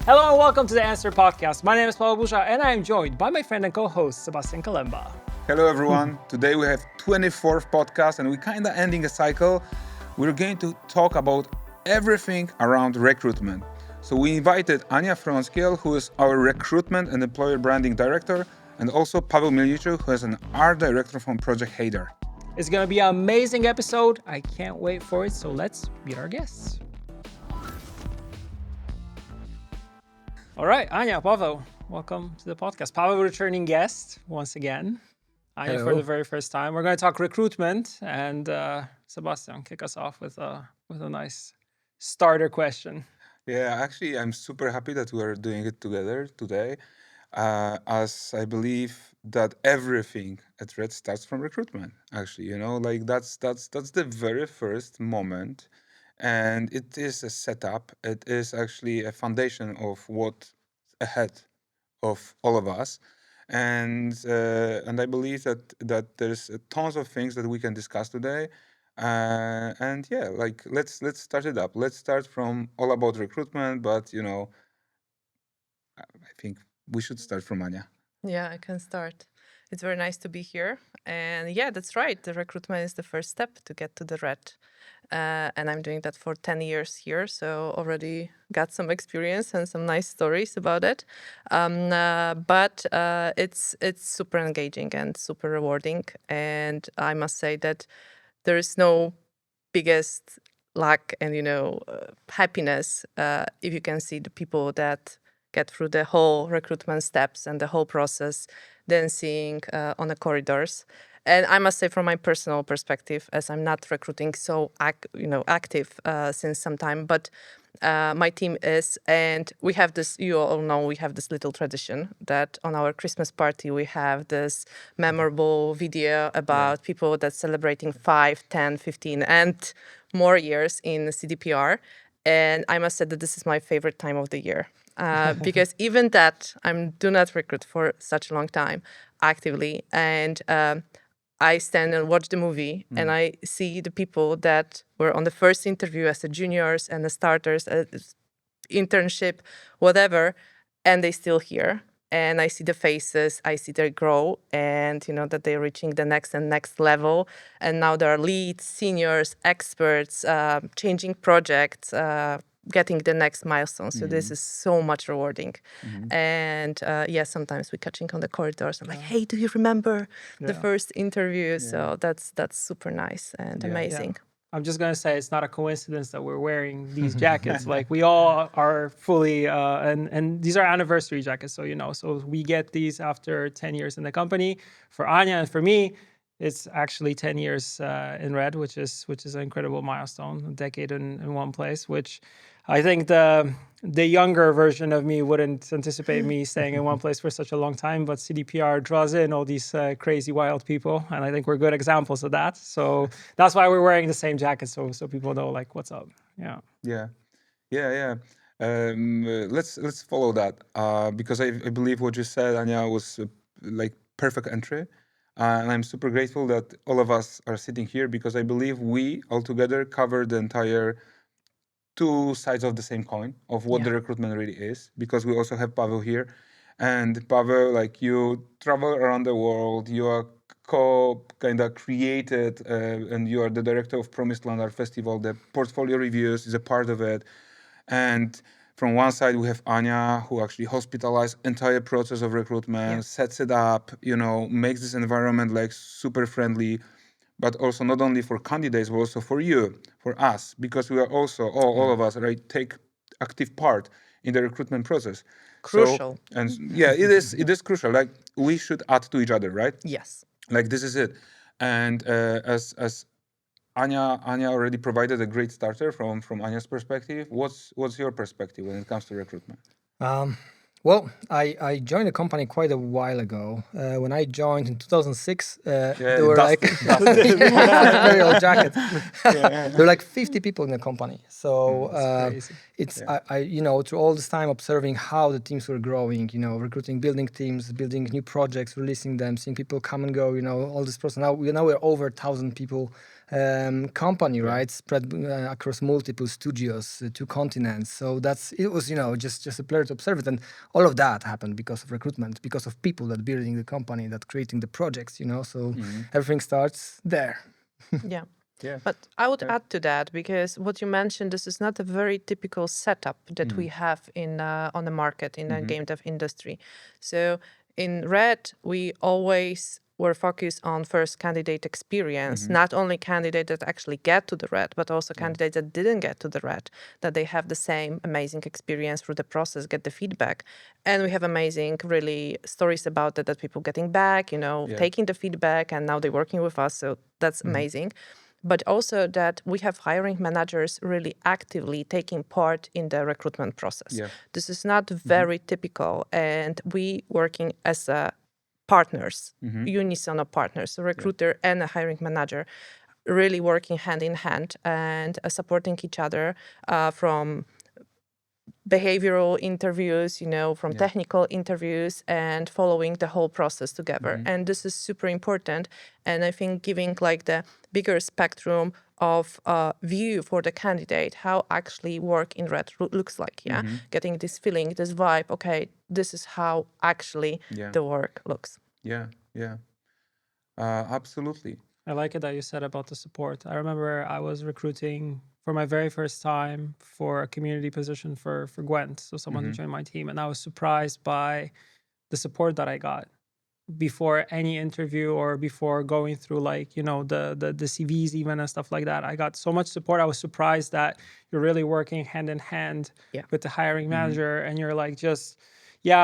Hello and welcome to the Answer Podcast. My name is Paweł and I am joined by my friend and co-host Sebastian Kalemba. Hello everyone. Today we have 24th podcast and we're kind of ending a cycle. We're going to talk about everything around recruitment. So we invited Anna Fronckiel, who is our Recruitment and Employer Branding Director, and also Paweł Mielniczuk, who is an Art Director from Project Hadar. It's going to be an amazing episode. I can't wait for it. So let's meet our guests. All right, Anya, Paweł, welcome to the podcast. Paweł, returning guest once again. Anya, Hello. for the very first time. We're going to talk recruitment, and Sebastian, kick us off with a nice starter question. Yeah, actually, I'm super happy that we are doing it together today, as I believe that everything at Red starts from recruitment. Actually, that's the very first moment, and it is a setup. It is actually a foundation of what's ahead of all of us, and I believe that there's tons of things that we can discuss today. And yeah, let's start it up. Let's start from all about recruitment, but I think we should start from Anya. Yeah, I can start. It's very nice to be here. And yeah, that's right. The recruitment is the first step to get to the red. And I'm doing that for 10 years here. So already got some experience and some nice stories about it. But it's super engaging and super rewarding. And I must say that there is no biggest luck and, happiness if you can see the people that get through the whole recruitment steps and the whole process, then seeing on the corridors. And I must say, from my personal perspective, as I'm not recruiting so active since some time, but my team is, and we have this, you all know, we have this little tradition that on our Christmas party, we have this memorable video about people that's celebrating 5, 10, 15 and more years in CDPR. And I must say that this is my favorite time of the year. Because even that, I do not recruit for such a long time actively. And I stand and watch the movie and I see the people that were on the first interview as the juniors and the starters, internship, whatever, and they still here. And I see the faces, I see they grow and, that they're reaching the next and next level. And now there are leads, seniors, experts, changing projects, getting the next milestone. So this is so much rewarding. And sometimes we're catching on the corridors. I'm like, hey, do you remember the first interview? So that's super nice and amazing. I'm just going to say it's not a coincidence that we're wearing these jackets. Like we all are fully, and these are anniversary jackets. So, so we get these after 10 years in the company. For Anya and for me, it's actually 10 years in Red, which is an incredible milestone, a decade in one place, which I think the younger version of me wouldn't anticipate me staying in one place for such a long time, but CDPR draws in all these crazy, wild people, and I think we're good examples of that. So that's why we're wearing the same jacket, so people know like what's up. Yeah. Let's follow that because I believe what you said, Anya, was like perfect entry. And I'm super grateful that all of us are sitting here because I believe we all together cover the entire two sides of the same coin of what the recruitment really is, because we also have Paweł here. And Paweł, like, you travel around the world, you are created and you are the director of Promised Land Art Festival. The portfolio reviews is a part of it. And from one side, we have Anya, who actually hospitalized entire process of recruitment, sets it up, makes this environment like super friendly, but also not only for candidates, but also for you, for us, because we are also, all of us, right, take active part in the recruitment process. Crucial. So, and yeah, it is crucial. Like, we should add to each other, right? Yes. Like, this is it. And as Anya already provided a great starter from Anya's perspective. What's your perspective when it comes to recruitment? Well, I joined the company quite a while ago. When I joined in 2006, there were very old jacket. There were like 50 people in the company. So it's through all this time observing how the teams were growing. Recruiting, building teams, building new projects, releasing them, seeing people come and go. All this process. Now we're over 1,000 people company, right? Spread across multiple studios, 2 continents. So it was, just a pleasure to observe it. And all of that happened because of recruitment, because of people that building the company, that creating the projects, So everything starts there. Yeah. Yeah. But I would add to that, because what you mentioned, this is not a very typical setup that we have on the market in the game dev industry. So in Red, we always were focused on first candidate experience, not only candidates that actually get to the Red, but also candidates that didn't get to the Red, that they have the same amazing experience through the process, get the feedback. And we have amazing, really, stories about that people getting back, taking the feedback, and now they're working with us. So that's amazing. But also that we have hiring managers really actively taking part in the recruitment process. Yeah. This is not very typical, and we working as partners, unisono partners, a recruiter and a hiring manager, really working hand in hand and supporting each other from behavioral interviews, from technical interviews, and following the whole process together. And this is super important. And I think giving like the bigger spectrum of view for the candidate, how actually work in Red looks like, getting this feeling, this vibe, okay, this is how actually the work looks. Yeah, absolutely. I like it that you said about the support. I remember I was recruiting for my very first time for a community position for Gwent, so someone to join my team, and I was surprised by the support that I got before any interview or before going through the CVs even and stuff like that. I got so much support. I was surprised that you're really working hand in hand with the hiring manager, and you're like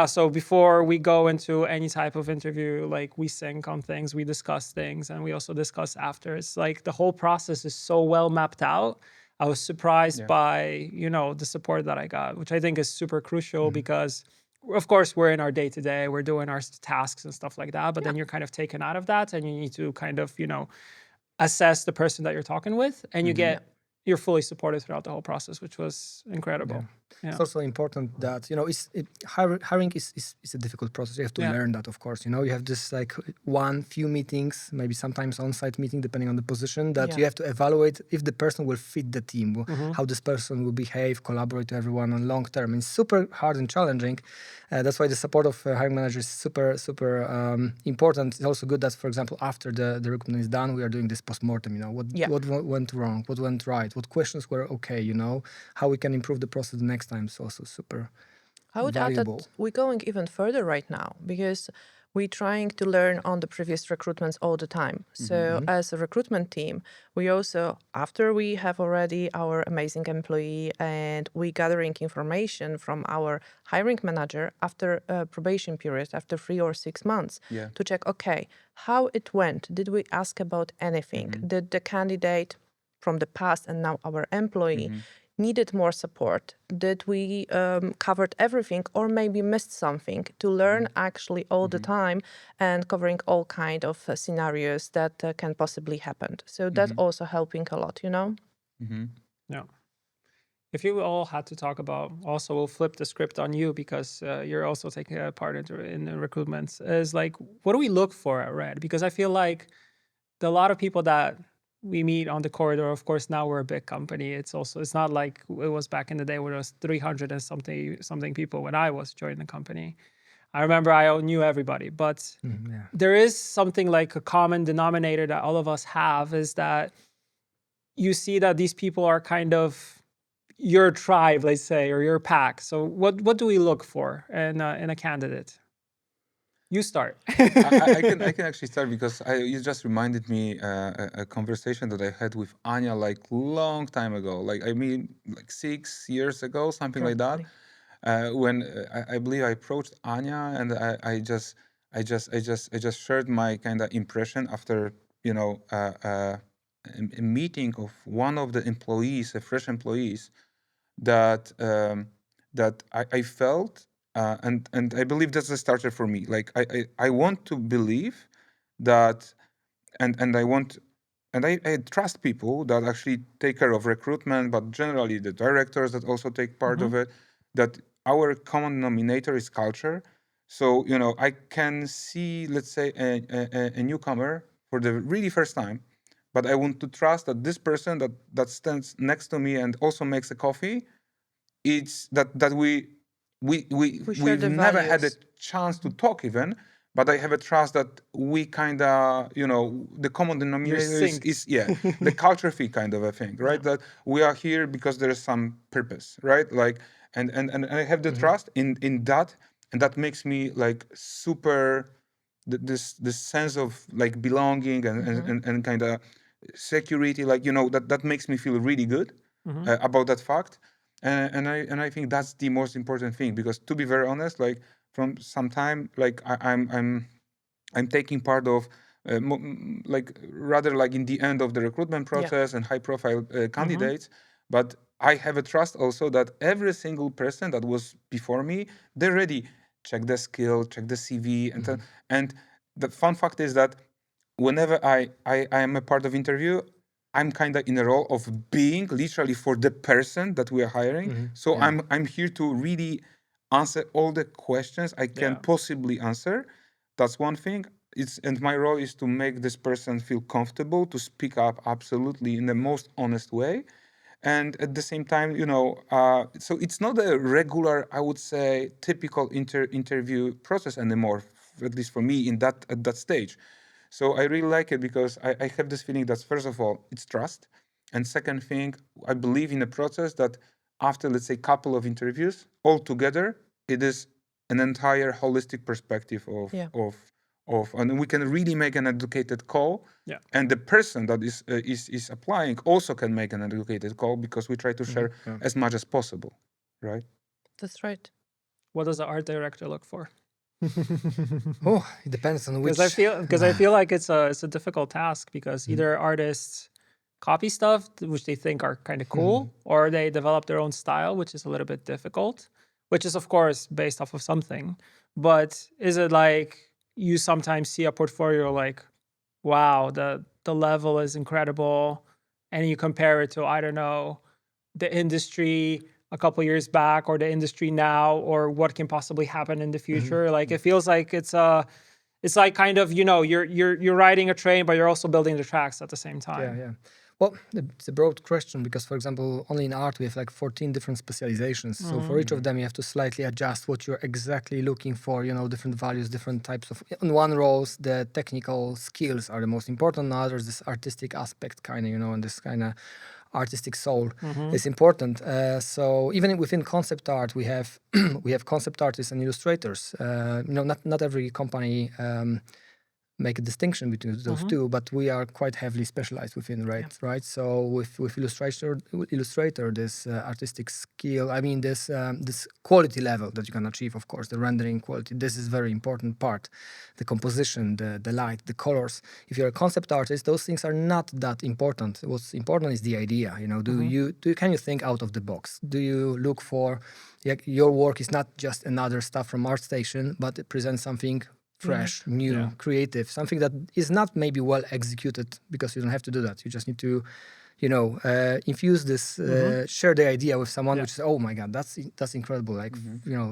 so before we go into any type of interview, we sync on things, we discuss things, and we also discuss after. It's like the whole process is so well mapped out. I was surprised by, the support that I got, which I think is super crucial because, of course, we're in our day-to-day, we're doing our tasks and stuff like that, but then you're kind of taken out of that, and you need to kind of, assess the person that you're talking with, and you're fully supported throughout the whole process, which was incredible. Yeah. It's also important that, hiring is a difficult process. You have to learn that, of course. You have this few meetings, maybe sometimes on-site meeting, depending on the position, that you have to evaluate if the person will fit the team, how this person will behave, collaborate with everyone on long term. It's super hard and challenging. That's why the support of hiring managers is super, super important. It's also good that, for example, after the recruitment is done, we are doing this post-mortem, what went wrong, what went right, what questions were okay, how we can improve the process the next time. It's also super I would valuable. add that we're going even further right now, because we're trying to learn on the previous recruitments all the time. So as a recruitment team, we also, after we have already our amazing employee and we gathering information from our hiring manager after a probation period, after 3 or 6 months, to check, okay, how it went. Did we ask about anything? Did the candidate from the past and now our employee needed more support? Did we covered everything or maybe missed something, to learn actually all the time and covering all kind of scenarios that can possibly happen. So that's also helping a lot, Yeah. If you all had to talk about, also we'll flip the script on you because you're also taking a part in the recruitments, is what do we look for at Red? Because I feel like a lot of people that we meet on the corridor, of course, now we're a big company. It's not like it was back in the day where there was 300 and something people when I was joining the company. I remember I knew everybody, but there is something like a common denominator that all of us have, is that you see that these people are kind of your tribe, let's say, or your pack. So what do we look for in a candidate? You start. I can actually start because you just reminded me a conversation that I had with Anya long time ago. 6 years ago, something like that. When I believe I approached Anya, and I just shared my kind of impression after a meeting of one of the employees, a fresh employees, that I felt. And I believe that's a starter for me. I want to believe that, and I trust people that actually take care of recruitment, but generally the directors that also take part of it, that our common denominator is culture. So, I can see, let's say, a newcomer for the really first time, but I want to trust that this person that stands next to me and also makes a coffee, it's that we've share the never had a values. chance to talk even, but I have a trust that we kind of, the common denominator synced. is the culture fit kind of a thing, right? That we are here because there is some purpose, right? Like, and I have the trust in that, and that makes me like super, this sense of like belonging and kind of security, like, that makes me feel really good about that fact. And I think that's the most important thing, because to be very honest, like from some time, like I'm taking part of like rather like in the end of the recruitment process and high profile candidates, but I have a trust also that every single person that was before me, they already check the skill, check the CV, and the fun fact is that whenever I am a part of interview, I'm kind of in a role of being literally for the person that we are hiring. So I'm here to really answer all the questions I can possibly answer. That's one thing. And my role is to make this person feel comfortable to speak up absolutely in the most honest way. And at the same time, so it's not a regular, I would say, typical interview process anymore, at least for me at that stage. So I really like it because I have this feeling that, first of all, it's trust. And second thing, I believe in a process that after, let's say, couple of interviews, altogether, it is an entire holistic perspective of and we can really make an educated call. Yeah. And the person that is applying also can make an educated call, because we try to share as much as possible, right? That's right. What does the art director look for? Oh, it depends on which. Because I feel like it's a difficult task, because either artists copy stuff which they think are kind of cool, or they develop their own style, which is a little bit difficult, which is of course based off of something. But is it like you sometimes see a portfolio like, wow, the level is incredible, and you compare it to, I don't know, the industry a couple years back or the industry now, or what can possibly happen in the future? Like it feels like it's like kind of, you're riding a train, but you're also building the tracks at the same time. Yeah. Well, it's a broad question, because, for example, only in art we have like 14 different specializations. So for each of them, you have to slightly adjust what you're exactly looking for. Different values, different types of. On one roles, the technical skills are the most important. On others, this artistic aspect, kind of, and this kind of artistic soul is important. So even within concept art, we have concept artists and illustrators. Not every company make a distinction between those two, but we are quite heavily specialized within RED, right? So with Illustrator, this artistic skill, I mean this quality level that you can achieve, of course, the rendering quality, this is very important part. The composition, the light, the colors. If you're a concept artist, those things are not that important. What's important is the idea. Can you think out of the box? Do you look for, your work is not just another stuff from ArtStation, but it presents something fresh, new, creative, something that is not maybe well executed, because you don't have to do that. You just need to, infuse this, share the idea with someone, which is, oh my God, that's incredible. Like,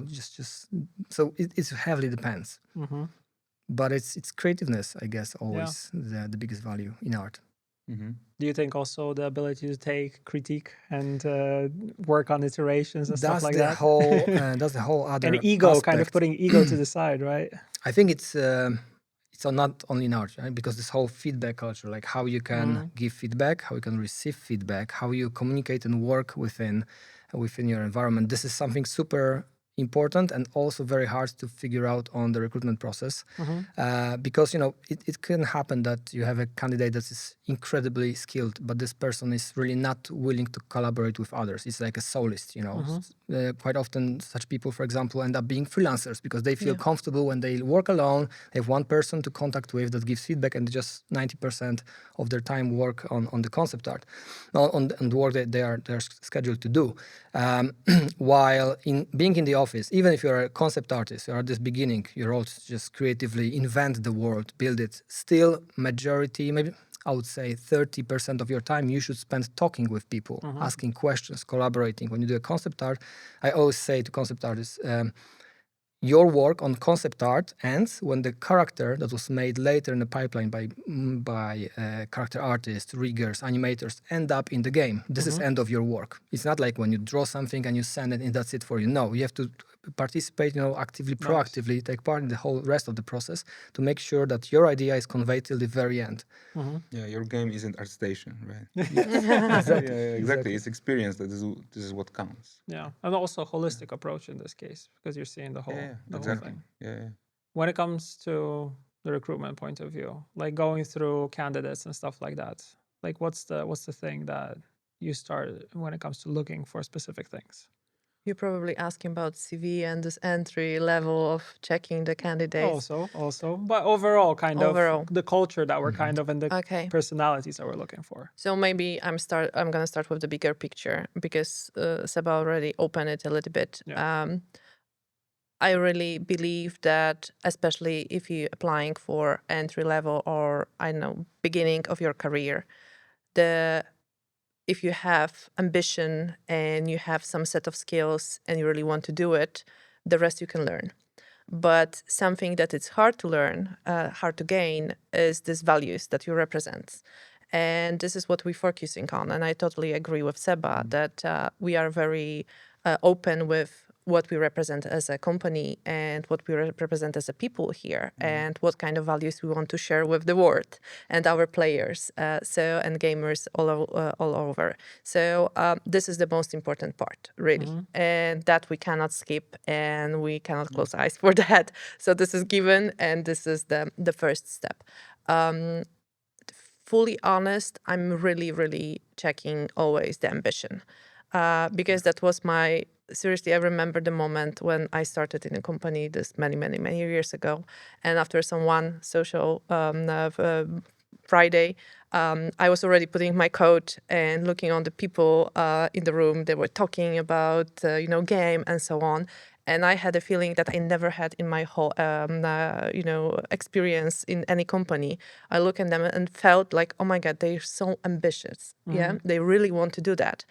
just so it heavily depends. But it's creativeness, I guess, always the biggest value in art. Do you think also the ability to take critique and work on iterations and stuff like that? That's the whole other and ego aspect. Kind of putting ego to the side, right? I think it's not only in art, right? Because this whole feedback culture, like how you can give feedback, how you can receive feedback, how you communicate and work within your environment. This is something super important and also very hard to figure out on the recruitment process, because it can happen that you have a candidate that is incredibly skilled, but this person is really not willing to collaborate with others. It's like a solist, quite often such people, for example, end up being freelancers because they feel comfortable when they work alone. They have one person to contact with that gives feedback, and just 90% of their time work on the concept art, on the work that they're scheduled to do. While being in the office, even if you're a concept artist, you're at this beginning, you're all just creatively invent the world, build it. Still, majority, maybe I would say 30% of your time you should spend talking with people, asking questions, collaborating. When you do a concept art, I always say to concept artists, your work on concept art ends when the character that was made later in the pipeline by character artists, riggers, animators end up in the game. This is end of your work. It's not like when you draw something and you send it and that's it for you. No, you have to participate, actively, proactively, take part in the whole rest of the process to make sure that your idea is conveyed till the very end. Yeah, your game isn't ArtStation, right? Exactly. Exactly. It's experience that this is what counts. Yeah, and also a holistic approach in this case because you're seeing the whole, the whole thing. Yeah. When it comes to the recruitment point of view, like going through candidates and stuff like that, like what's the thing that you start when it comes to looking for specific things? You're probably asking about CV and this entry level of checking the candidates. Also, but overall, kind Overall. of the culture that we're kind of and the Okay. personalities that we're looking for. So maybe I'm gonna start with the bigger picture because Seba already opened it a little bit. Yeah. I really believe that, especially if you're applying for entry level or beginning of your career, if you have ambition and you have some set of skills and you really want to do it, the rest you can learn. But something that it's hard to learn, hard to gain, is these values that you represent. And this is what we're focusing on. And I totally agree with Seba that we are very open with what we represent as a company and what we represent as a people here and what kind of values we want to share with the world and our players and gamers all over. So this is the most important part, really. And that we cannot skip and we cannot close eyes for that. So this is given and this is the first step. Fully honest, I'm really, really checking always the ambition because that was seriously, I remember the moment when I started in a company this many, many, many years ago. And after one social Friday, I was already putting my coat and looking on the people in the room. They were talking about, game and so on. And I had a feeling that I never had in my whole, experience in any company. I look at them and felt like, oh my God, they're so ambitious. Yeah, they really want to do that.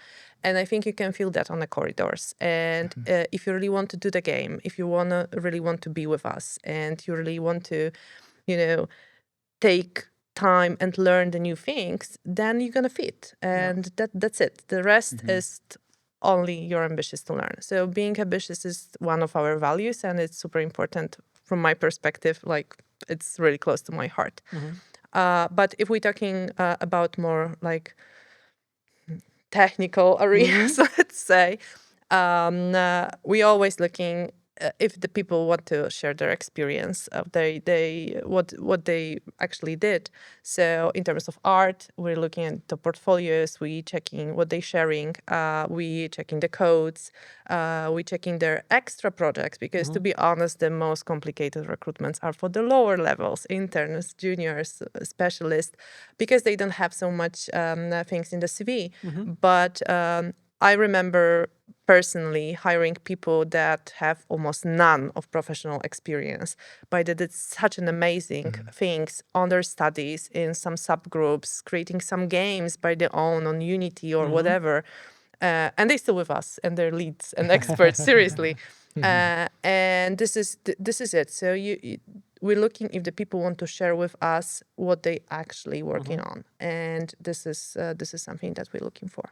And I think you can feel that on the corridors. And if you really want to do the game, if you really want to be with us, and you really want to, take time and learn the new things, then you're gonna fit. And that's it. The rest is only you're ambitious to learn. So being ambitious is one of our values, and it's super important from my perspective. Like it's really close to my heart. But if we're talking about more like technical areas, let's say, we always looking if the people want to share their experience of what they actually did. So in terms of art, we're looking at the portfolios, we checking what they're sharing, we checking the codes, we checking their extra projects, because to be honest, the most complicated recruitments are for the lower levels, interns, juniors, specialists, because they don't have so much things in the CV. But I remember personally hiring people that have almost none of professional experience, but they did such an amazing things on their studies in some subgroups, creating some games by their own on Unity or whatever. And they're still with us and they're leads and experts, seriously. And this is it. So we're looking if the people want to share with us what they actually working on. And this is something that we're looking for.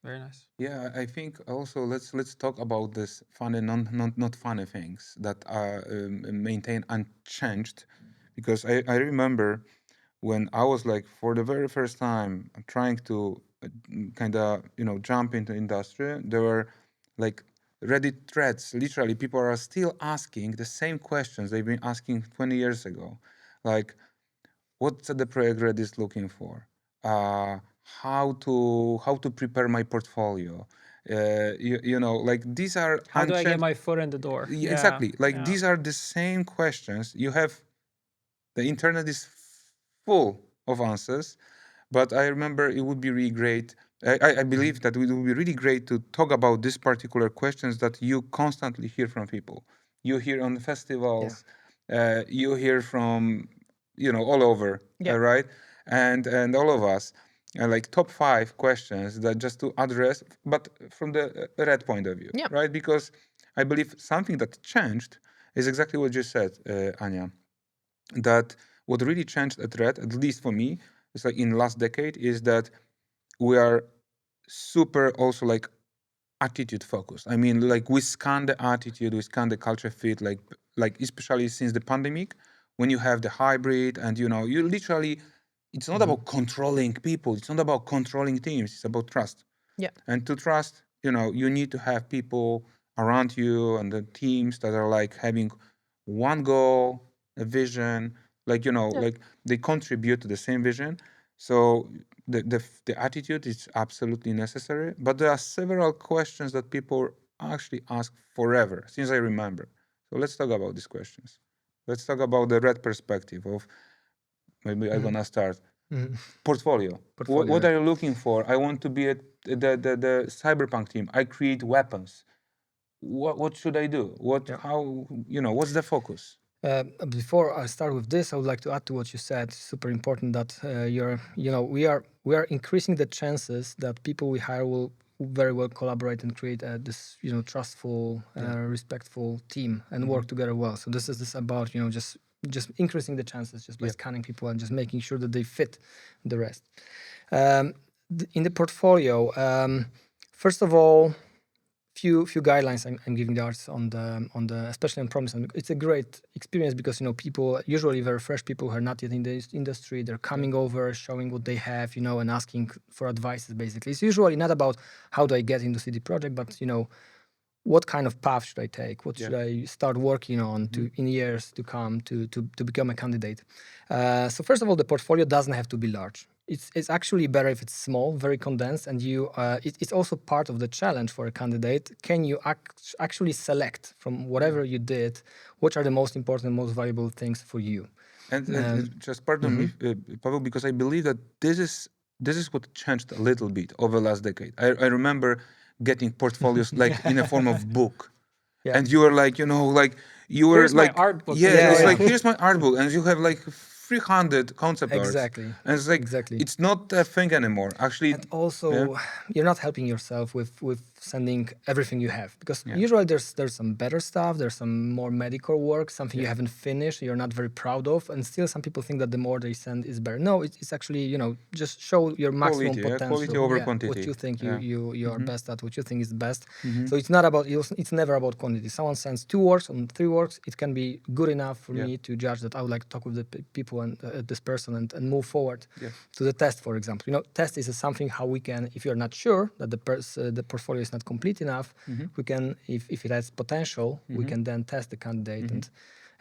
Very nice. Yeah, I think also let's talk about this funny, not funny things that are maintained unchanged, because I remember when I was like for the very first time trying to kind of jump into industry, there were like Reddit threads. Literally, people are still asking the same questions they've been asking 20 years ago, like what CD PROJEKT RED is looking for. How to prepare my portfolio, like these are how do I get my foot in the door? Exactly, like these are the same questions. The internet is full of answers, but I remember it would be really great. I believe that it would be really great to talk about these particular questions that you constantly hear from people. You hear on the festivals, you hear from all over, right? And all of us, like top 5 questions that just to address, but from the red point of view, right? Because I believe something that changed is exactly what you said, Anya. That what really changed at Red, at least for me, is like in last decade, is that we are super also like attitude focused. I mean, like we scan the attitude, we scan the culture fit, like especially since the pandemic, when you have the hybrid and you literally, it's not about controlling people, it's not about controlling teams, it's about trust. Yeah. And to trust, you need to have people around you and the teams that are like having one goal, a vision, like like they contribute to the same vision. So the attitude is absolutely necessary, but there are several questions that people actually ask forever since I remember. So let's talk about these questions. Let's talk about the Red perspective of, maybe I'm gonna start. Portfolio. What are you looking for? I want to be at the cyberpunk team. I create weapons. What should I do? How what's the focus? Before I start with this, I would like to add to what you said. It's super important that we are increasing the chances that people we hire will very well collaborate and create this trustful, respectful team and work together well. So this is about just increasing the chances just by scanning people and just making sure that they fit the rest. In the portfolio, first of all, few guidelines I'm giving the artists on the especially on promise. It's a great experience because people, usually very fresh people who are not yet in the industry, they're coming over, showing what they have, and asking for advice. Basically, it's usually not about how do I get into CD Projekt, but what kind of path should I take? What should I start working on in years to come to become a candidate? So first of all, the portfolio doesn't have to be large. It's actually better if it's small, very condensed, and it's also part of the challenge for a candidate. Can you actually select from whatever you did, what are the most important, most valuable things for you? And just pardon me, Paweł, because I believe that this is what changed a little bit over the last decade. I remember getting portfolio's like in a form of book, and you were like, you were Here's like, my art book. it's like, here's my art book, and you have like 300 concept arts. Exactly. And it's like, it's not a thing anymore. Actually, and also you're not helping yourself with sending everything you have, because usually there's some better stuff, there's some more medical work, something you haven't finished, you're not very proud of, and still some people think that the more they send is better. No, it's actually just show your maximum potential. Quality over quantity. What you think you are best at, what you think is best. So it's not about it's never about quantity. Someone sends 2 works or 3 works, it can be good enough for me to judge that I would like to talk with the people and this person and move forward to the test, for example. Test is something how we can, if you're not sure that the portfolio is not complete enough, we can, if it has potential, we can then test the candidate.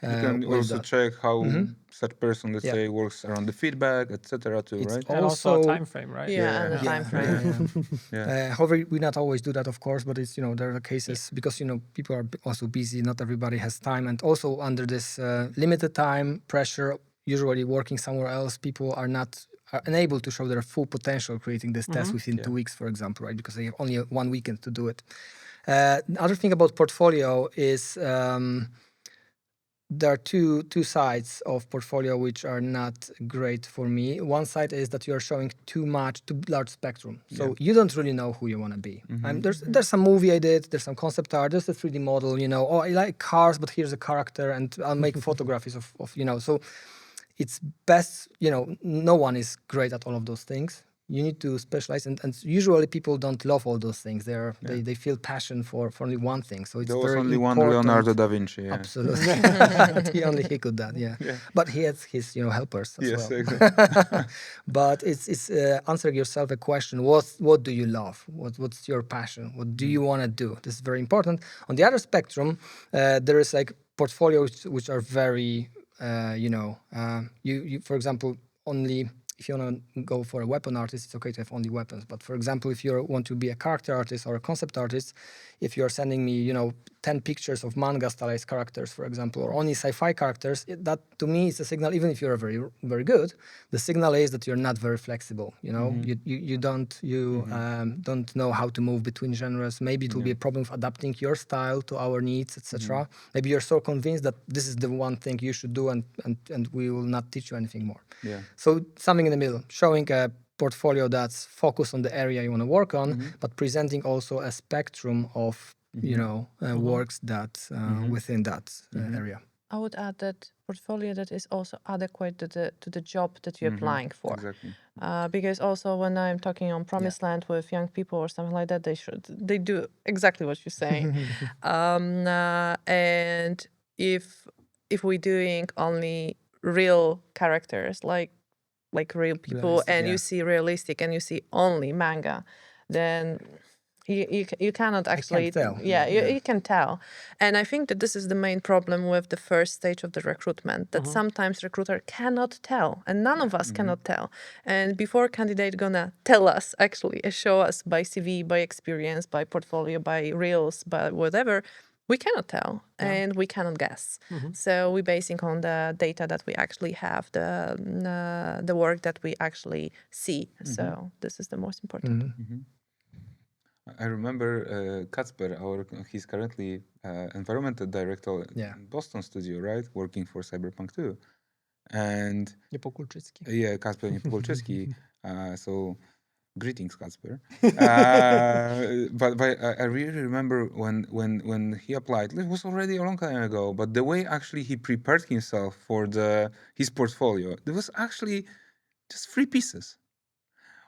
And you can also check how such person, let's say, works around the feedback, etc. too, right? And also a time frame, right? And the time frame. However, we not always do that, of course, but it's there are cases because people are also busy, not everybody has time, and also under this limited time pressure, usually working somewhere else, people are unable to show their full potential creating this test within 2 weeks, for example, right? Because they have only 1 weekend to do it. The other thing about portfolio is there are two sides of portfolio which are not great for me. One side is that you are showing too large spectrum. So you don't really know who you want to be. There's some movie I did, there's some concept art, there's a 3D model, oh, I like cars, but here's a character, and I'll make photographies of so it's best, no one is great at all of those things. You need to specialize, and usually people don't love all those things. They feel passion for only one thing. So it's there was very only important. one Leonardo da Vinci. Absolutely, he could that. But he has his helpers as well. Exactly. But it's answering yourself a question: what do you love? What's your passion? What do you want to do? This is very important. On the other spectrum, there is like portfolios which are very you for example, only if you want to go for a weapon artist, it's okay to have only weapons. But for example, if you want to be a character artist or a concept artist, if you're sending me 10 pictures of manga stylized characters, for example, or only sci-fi characters, that to me is a signal. Even if you're very very good, the signal is that you're not very flexible. You don't know how to move between genres. Maybe it will be a problem of adapting your style to our needs, etc. Maybe you're so convinced that this is the one thing you should do, and we will not teach you anything more. So something in the middle, showing a portfolio that's focused on the area you want to work on, but presenting also a spectrum of works that within that area. I would add that portfolio that is also adequate to the job that you're applying for. Exactly. Because also when I'm talking on Promised Land with young people or something like that, they do exactly what you're saying. And if we're doing only real characters, like real people, and you see realistic and you see only manga, then you cannot actually tell. You can tell. And I think that this is the main problem with the first stage of the recruitment, that sometimes recruiter cannot tell, and none of us cannot tell. And before candidate gonna tell us, actually show us by CV, by experience, by portfolio, by reels, by whatever, we cannot tell and we cannot guess. So we're basing on the data that we actually have, the work that we actually see. So this is the most important. I remember Kacper, he's currently environmental director in Boston studio, right? Working for Cyberpunk 2. And Niepokulczycki. Kacper Niepokulczycki. So greetings, Kacper. But I really remember when he applied, it was already a long time ago, but the way actually he prepared himself for his portfolio, there was actually just 3 pieces.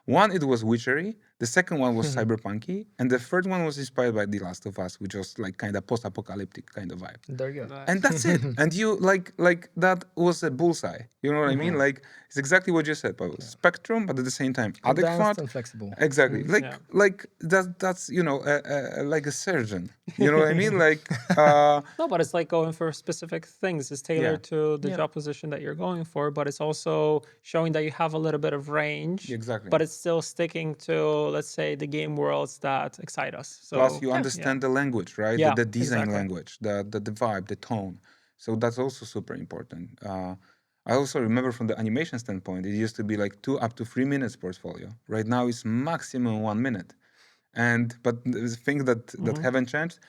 One, it was witchery. The second one was cyberpunky, and the third one was inspired by The Last of Us, which was like kind of post-apocalyptic kind of vibe. There you go. And that's it. And you like that was a bullseye. You know what I mean? Like it's exactly what you said, Paweł. Spectrum, but at the same time Advanced adequate and flexible. Exactly. Like that's like a surgeon. You know what I mean? Like No, but it's like going for specific things. It's tailored to the job position that you're going for, but it's also showing that you have a little bit of range. Exactly. But it's still sticking to, let's say, the game worlds that excite us. So, plus you understand the language, right? Yeah, the design exactly. language, the vibe, the tone. So that's also super important. I also remember from the animation standpoint, it used to be like 2 up to 3 minutes portfolio. Right now it's maximum 1 minute. But the thing that haven't changed,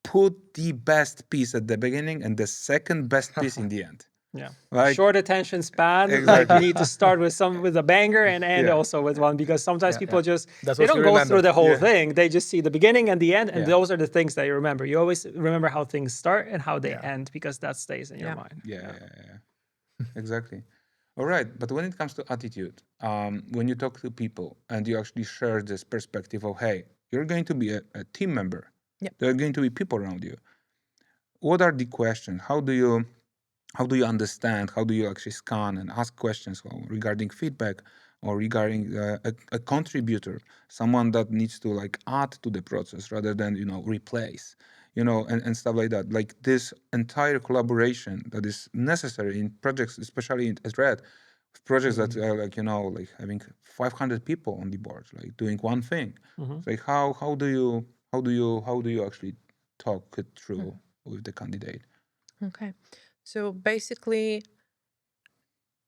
put the best piece at the beginning and the second best piece in the end. Yeah, Like, short attention span. Exactly. Like you need to start with a banger and end also with one, because sometimes people just they don't go through the whole thing. They just see the beginning and the end, and those are the things that you remember. You always remember how things start and how they end, because that stays in your mind. Yeah. Exactly. All right, but when it comes to attitude, when you talk to people and you actually share this perspective of, hey, you're going to be a team member. There are going to be people around you. What are the questions? How do you understand? How do you actually scan and ask questions regarding feedback or regarding a contributor, someone that needs to like add to the process rather than replace, and stuff like that. Like this entire collaboration that is necessary in projects, especially at Red, projects that are like having 500 people on the board, like doing one thing. It's like how do you actually talk it through with the candidate? Okay. So basically,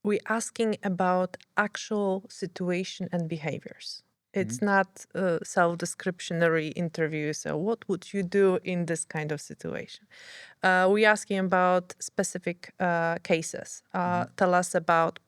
we're asking about actual situation and behaviors. It's not a self-descriptionary interview. So what would you do in this kind of situation? We're asking about specific cases. Tell us about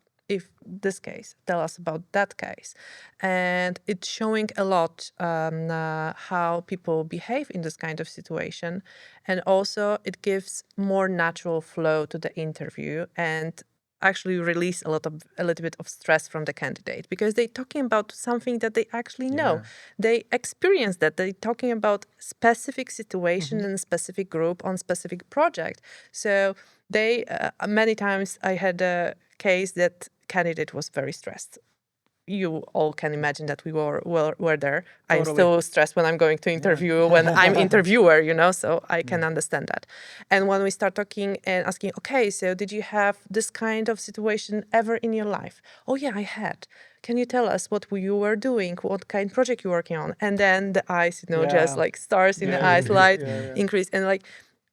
this case. Tell us about that case. And it's showing a lot how people behave in this kind of situation. And also it gives more natural flow to the interview and actually release a little bit of stress from the candidate, because they're talking about something that they actually know. They experience that. They're talking about specific situation in a specific group on specific project. So they many times I had a case that candidate was very stressed. You all can imagine that we were there. Totally. I'm still stressed when I'm going to interview, when I'm interviewer, so I can understand that. And when we start talking and asking, okay, so did you have this kind of situation ever in your life? Oh yeah, I had. Can you tell us what you were doing? What kind of project you're working on? And then the eyes, just like stars in the eyes, light increase, and like,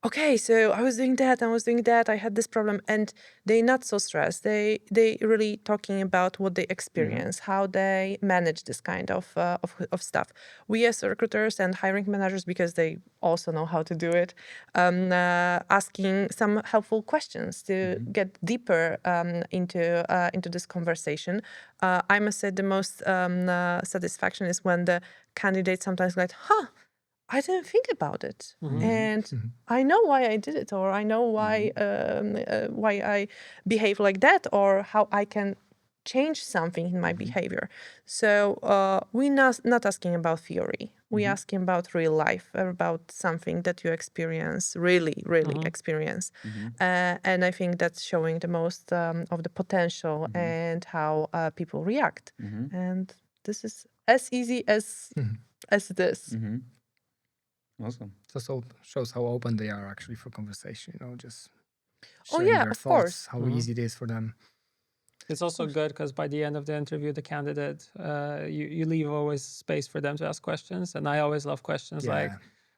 okay, so I was doing that, I had this problem, and they're not so stressed. They really talking about what they experience, how they manage this kind of stuff. We as recruiters and hiring managers, because they also know how to do it, asking some helpful questions to get deeper into this conversation. I must say the most satisfaction is when the candidate sometimes like, I didn't think about it, and I know why I did it, or I know why I behave like that, or how I can change something in my behavior. So we're not asking about theory. We're asking about real life, about something that you experience, really experience. And I think that's showing the most of the potential and how people react. And this is as easy as it is. Awesome. It also shows how open they are actually for conversation, just Oh, sharing yeah, their of thoughts, course. how easy it is for them. It's also good because by the end of the interview, the candidate, you leave always space for them to ask questions. And I always love questions like,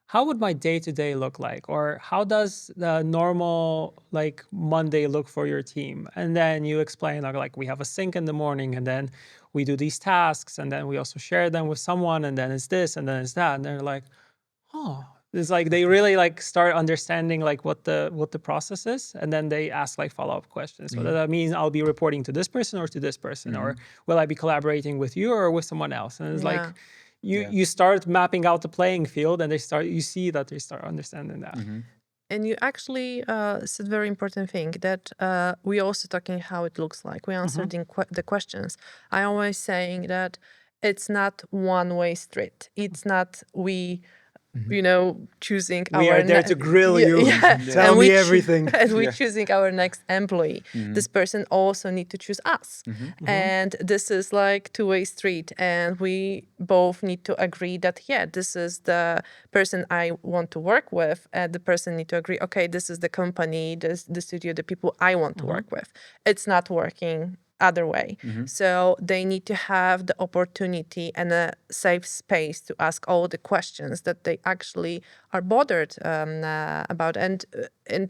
how would my day-to-day look like? Or how does the normal like Monday look for your team? And then you explain like we have a sync in the morning and then we do these tasks and then we also share them with someone and then it's this and then it's that. And they're like, oh, it's like they really like start understanding like what the process is, and then they ask like follow-up questions. So that means I'll be reporting to this person or to this person, or will I be collaborating with you or with someone else? And it's like you start mapping out the playing field, and you see that they start understanding that. And you actually said very important thing that we also talking how it looks like. We answered the questions. I always saying that it's not one-way street. It's not choosing we are there to grill you. Tell me everything. And we're choosing our next employee. This person also need to choose us. And this is like two-way street. And we both need to agree that, this is the person I want to work with. And the person need to agree, okay, this is the company, the studio, the people I want to work with. It's not working other way. So they need to have the opportunity and a safe space to ask all the questions that they actually are bothered about and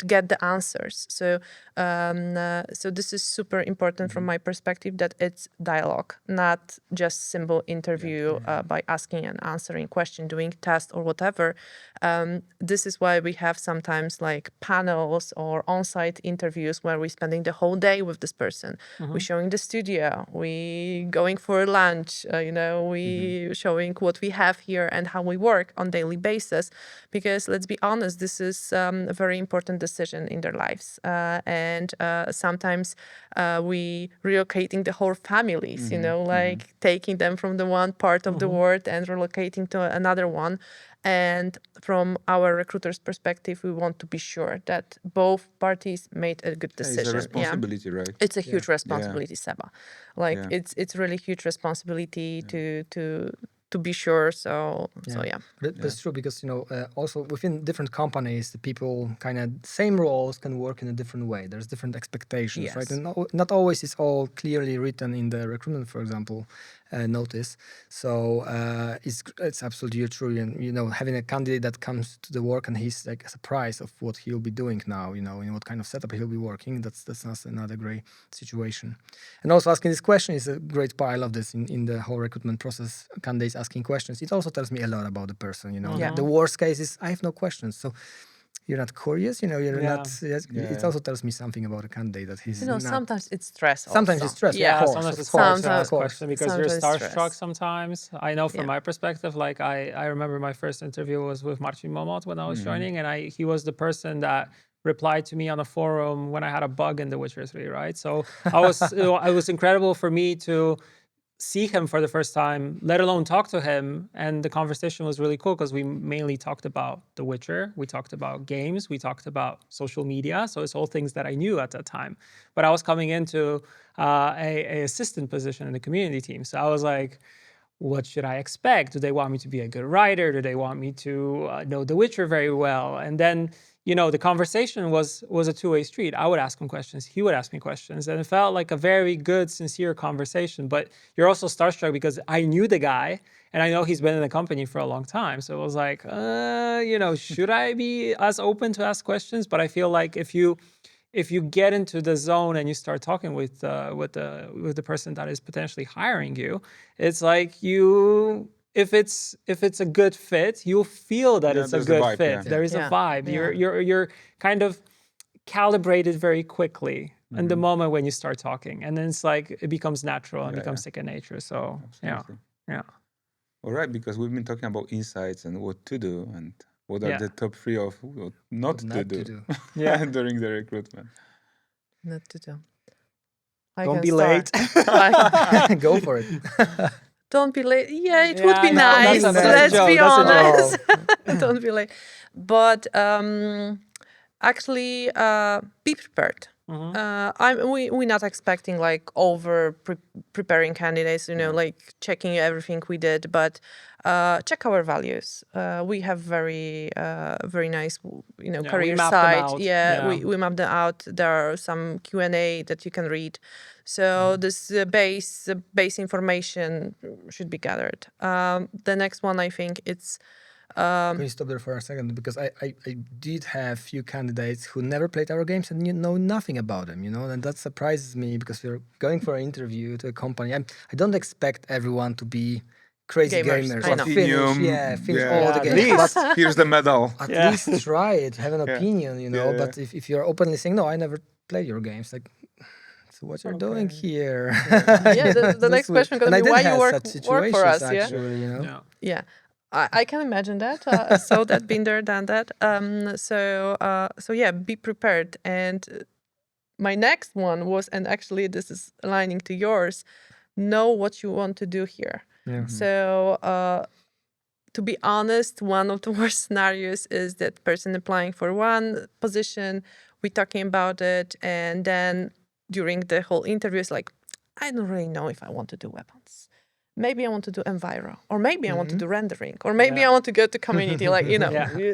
get the answers. So so this is super important from my perspective, that it's dialogue, not just simple interview by asking and answering question, doing test or whatever. This is why we have sometimes like panels or on-site interviews where we're spending the whole day with this person. We're showing the studio, we going for lunch, we showing what we have here and how we work on daily basis. Because let's be honest, this is a very important decision in their lives. And sometimes we relocating the whole families, like taking them from the one part of the world and relocating to another one. And from our recruiter's perspective, we want to be sure that both parties made a good decision. It's a responsibility, right? It's a huge responsibility, Seba. Like it's really huge responsibility to be sure. So yeah. But it's true because also within different companies, the people kind of same roles can work in a different way. There's different expectations, right? And not always it's all clearly written in the recruitment, for example, notice. So it's absolutely true. And having a candidate that comes to the work and he's like surprised of what he'll be doing now, in what kind of setup he'll be working. That's another great situation. And also asking this question is a great part. I love this in the whole recruitment process. Candidates asking questions. It also tells me a lot about the person. The worst case is I have no questions. So you're not curious. You're not. It also tells me something about a candidate that he's. Not, sometimes it's stress. Sometimes it's stress. Yeah, of course, sometimes it's of hard to course, ask questions because you're starstruck stress. sometimes. I know from my perspective, like I remember my first interview was with Marcin Momot when I was joining, and he was the person that replied to me on a forum when I had a bug in The Witcher 3, right? So it was incredible for me to see him for the first time, let alone talk to him. And the conversation was really cool because we mainly talked about The Witcher. We talked about games. We talked about social media. So it's all things that I knew at that time. But I was coming into a assistant position in the community team. So I was like, what should I expect? Do they want me to be a good writer? Do they want me to know The Witcher very well? And then, the conversation was a two-way street. I would ask him questions. He would ask me questions. And it felt like a very good, sincere conversation. But you're also starstruck because I knew the guy and I know he's been in the company for a long time. So it was like, should I be as open to ask questions? But I feel like if you get into the zone and you start talking with the person that is potentially hiring you, it's like if it's a good fit, you'll feel that it's a good fit. There is a vibe. You're kind of calibrated very quickly in the moment when you start talking, and then it's like it becomes natural and becomes second nature. So Absolutely. yeah. All right, because we've been talking about insights and what to do and what are Yeah. the top 3 of what not to do Yeah. during the recruitment. Not to do. I Don't can be start. late. Go for it. Don't be late. Yeah, it Yeah, would be I know. nice. That's a Let's joke. be That's a joke. honest. Don't be late. But actually, be prepared. We're not expecting like preparing candidates, like checking everything we did, but check our values. We have very nice, career we mapped them site. out. Yeah, we mapped them out. There are some Q&A that you can read. So this base information should be gathered. The next one, I think it's. Can you stop there for a second? Because I did have few candidates who never played our games and you know nothing about them, and that surprises me because we're going for an interview to a company. I don't expect everyone to be crazy gamers I or know. finish all the At games. least. But Here's the medal. at least try it, have an opinion, Yeah. But if you're openly saying, no, I never played your games, like, so what you're doing here? Yeah, the next question And gonna I be did why you have work such for situations, us, yeah? actually, Yeah. Yeah, I can imagine that. So that, been there, done that. So yeah, be prepared. And my next one was, and actually this is aligning to yours, know what you want to do here. Yeah. So to be honest, one of the worst scenarios is that person applying for one position, we're talking about it, and then during the whole interview, it's like, I don't really know if I want to do weapons. Maybe I want to do enviro, or maybe I want to do rendering, or maybe I want to go to community, like,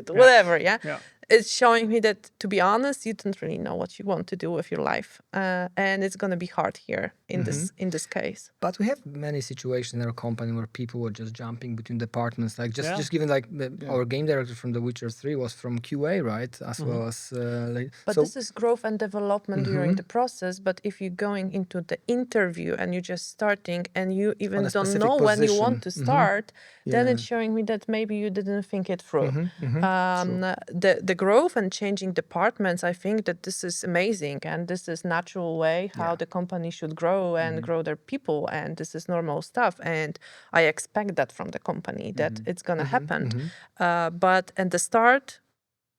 whatever, yeah? It's showing me that, to be honest, you don't really know what you want to do with your life, and it's going to be hard here in this case. But we have many situations in our company where people were just jumping between departments, like just given like our game director from The Witcher 3 was from QA, right? As well as But this is growth and development during the process. But if you're going into the interview and you're just starting and you even don't know when you want to start, then it's showing me that maybe you didn't think it through. The growth and changing departments, I think that this is amazing, and this is natural way how the company should grow and grow their people, and this is normal stuff, and I expect that from the company that it's gonna happen. But at the start,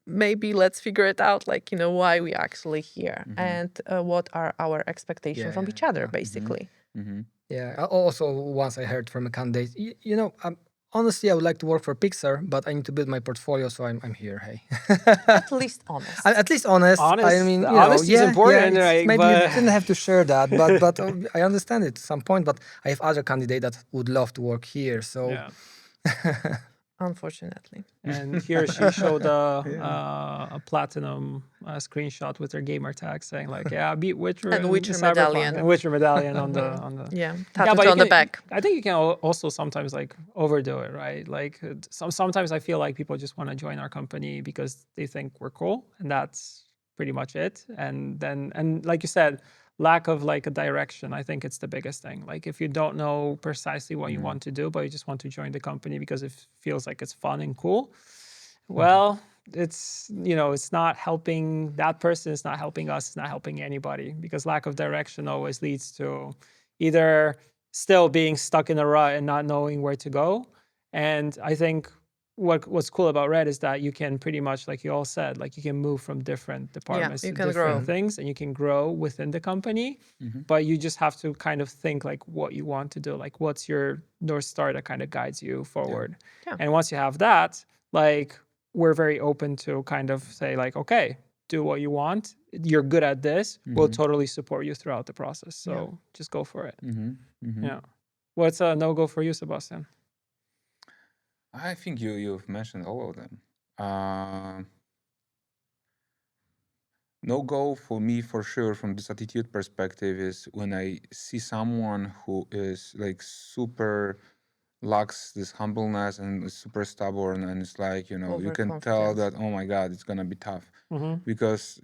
maybe let's figure it out, like, why we actually here and what are our expectations from each other, basically. Yeah. Also, once I heard from a candidate, honestly, I would like to work for Pixar, but I need to build my portfolio, so I'm here. Hey, At least honest. At least honest. I mean, honesty is important, right? Maybe but... you didn't have to share that, but I understand it to some point. But I have other candidates that would love to work here. So, unfortunately. And he or she showed a platinum screenshot with their gamer tag saying like, I beat Witcher and Witcher Cyberpunk, medallion. and Witcher medallion on the tattooed on the back. I think you can also sometimes like overdo it, right? Like sometimes I feel like people just want to join our company because they think we're cool, and that's pretty much it. And like you said, lack of like a direction, I think it's the biggest thing. Like if you don't know precisely what you want to do, but you just want to join the company because it feels like it's fun and cool, well, it's not helping that person, it's not helping us, it's not helping anybody, because lack of direction always leads to either still being stuck in a rut and not knowing where to go. And I think what's cool about Red is that you can pretty much, like you all said, like you can move from different departments to different things, and you can grow within the company. But you just have to kind of think like what you want to do, like what's your North Star that kind of guides you forward. And once you have that, like we're very open to kind of say like, okay, do what you want. You're good at this. We'll totally support you throughout the process. So just go for it. Yeah. What's a no-go for you, Sebastian? I think you've mentioned all of them. No go for me for sure from this attitude perspective is when I see someone who is like super lacks this humbleness and is super stubborn, and it's like, you can tell that, oh my God, it's gonna be tough. Because,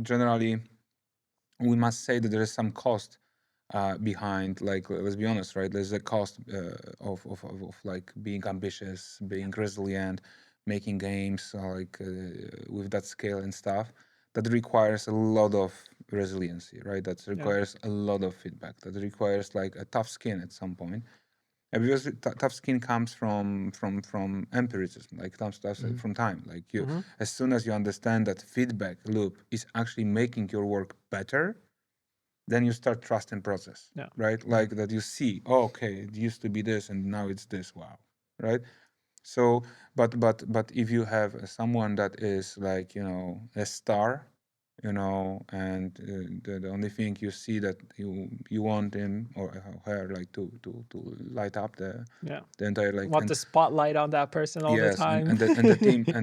generally we must say that there is some cost behind, like, let's be honest, right? There's a cost of like being ambitious, being resilient, making games with that scale and stuff. That requires a lot of resiliency, right? That requires a lot of feedback. That requires like a tough skin at some point. Because tough skin comes from empiricism, like comes from time. Like you, as soon as you understand that feedback loop is actually making your work better, then you start trusting process, right? Like that you see, oh, okay, it used to be this and now it's this. Wow, right? So, but if you have someone that is like, you know, a star, you know, and the only thing you see that you want him or her like to light up the entire like want the spotlight on that person all the time. and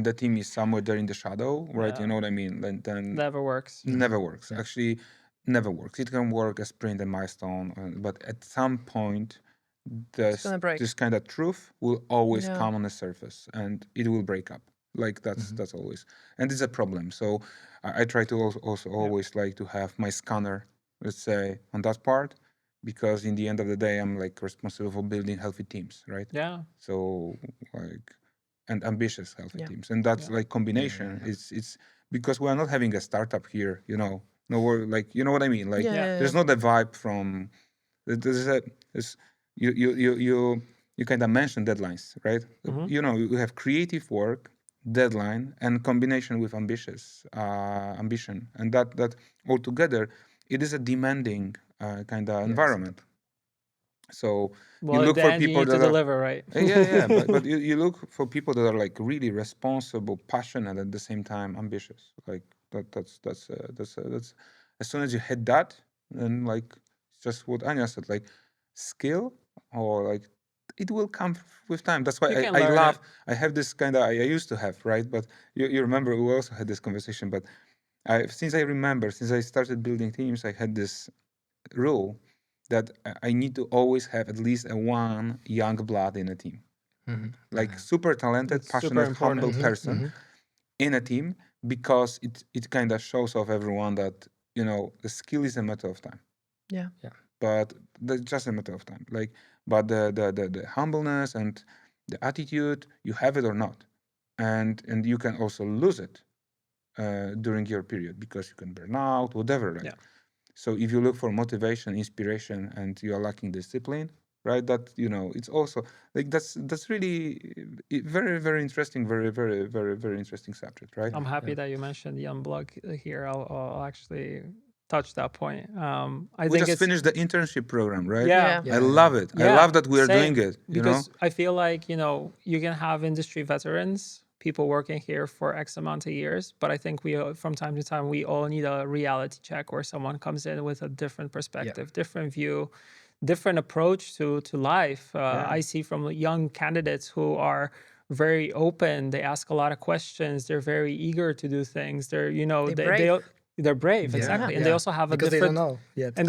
the team is somewhere there in the shadow, right? You know what I mean? Then never works. Never works. Actually, never works. It can work as sprint and milestone, but at some point, this kind of truth will always come on the surface, and it will break up. Like that's always, and it's a problem. So I try to also always like to have my scanner, let's say, on that part, because in the end of the day, I'm like responsible for building healthy teams, right? Yeah. So like, and ambitious healthy teams, and that's like combination. It's because we're not having a startup here, you know. No, we're like, you know what I mean. Like, there's not a vibe from. You kind of mentioned deadlines, right? You know, you have creative work, deadline, and combination with ambition, and that all together, it is a demanding kind of environment. So well, you look for people that deliver, right? but you look for people that are like really responsible, passionate, at the same time ambitious. Like that's as soon as you hit that, then like just what Anya said, like skill or like it will come with time. That's why I love. I have this kind of I used to have, right? But you remember we also had this conversation. But since I started building teams, I had this rule that I need to always have at least one young blood in a team. Like super talented, it's passionate, super humble person in a team, because it kind of shows off everyone that, you know, the skill is a matter of time. Yeah. But that's just a matter of time. Like, but the humbleness and the attitude, you have it or not. And you can also lose it during your period because you can burn out, whatever, right? So if you look for motivation, inspiration, and you are lacking discipline, right? That, you know, it's also like that's really very, very interesting, very, very, very, very interesting subject, right? I'm happy that you mentioned young blood here. I'll actually touch that point. We just finished the internship program, right? Yeah. I love it. I love that we are doing it. Because I feel like, you know, you can have industry veterans, people working here for X amount of years, but I think from time to time, we all need a reality check where someone comes in with a different perspective, different view, different approach to life. I see from young candidates who are very open. They ask a lot of questions. They're very eager to do things. They're, you know, they're brave, exactly, and they also have a different. They don't know yet. And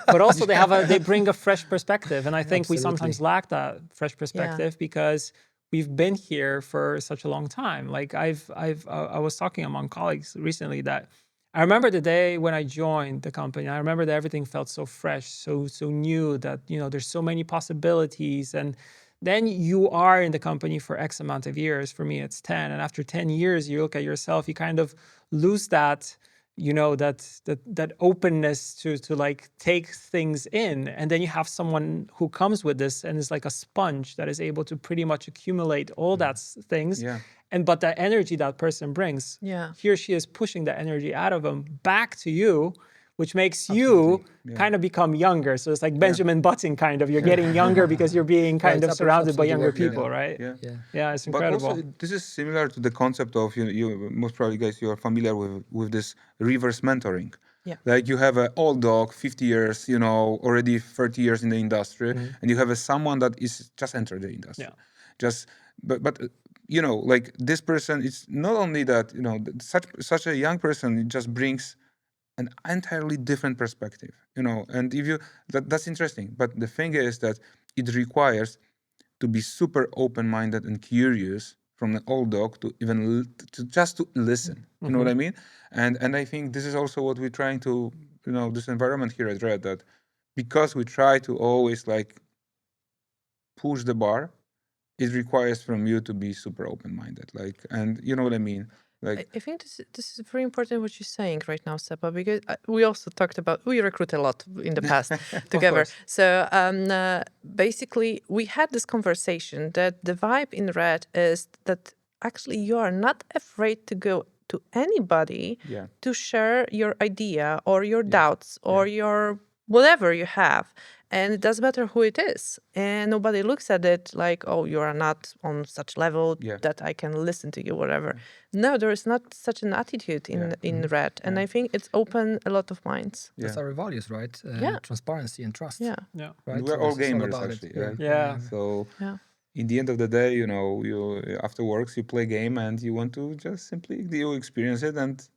but also they bring a fresh perspective, and I think we sometimes lack that fresh perspective because we've been here for such a long time. Like I was talking among colleagues recently that I remember the day when I joined the company. I remember that everything felt so fresh, so new, that, you know, there's so many possibilities. And then you are in the company for X amount of years. For me, it's 10. And after 10 years, you look at yourself, you kind of lose that, you know, that openness to like take things in. And then you have someone who comes with this and is like a sponge that is able to pretty much accumulate all that things. But the energy that person brings, he or she is pushing that energy out of them back to you, which makes you kind of become younger. So it's like Benjamin Button kind of. You're getting younger because you're being kind of surrounded by younger people, right? Yeah, it's incredible. But also, this is similar to the concept of, you most probably, guys, you are familiar with this reverse mentoring. Like you have an old dog, 50 years, you know, already 30 years in the industry, and you have someone that is just entered the industry. But you know, like this person, it's not only that, you know, such a young person, it just brings an entirely different perspective, you know. And if you that's interesting, but the thing is that it requires to be super open-minded and curious from an old dog to even just to listen. You know what I mean? And I think this is also what we're trying to, you know, this environment here at Red, that because we try to always like push the bar, it requires from you to be super open-minded, like, and you know what I mean. Like, I think this is very important what you're saying right now, Seba, because we also talked about, we recruit a lot in the past together. course. So basically, we had this conversation that the vibe in Red is that actually you are not afraid to go to anybody yeah, to share your idea or your doubts or your whatever you have. And it doesn't matter who it is. And nobody looks at it like, oh, you are not on such level that I can listen to you, whatever. No, there is not such an attitude in Red. And I think it's opened a lot of minds. That's our values, right? Yeah. Transparency and trust. Yeah. Yeah. Right. we're So all this is gamers about it. actually, right? Yeah. So Yeah. in the end of the day, you know, you after works you play game and you want to just simply you experience it, and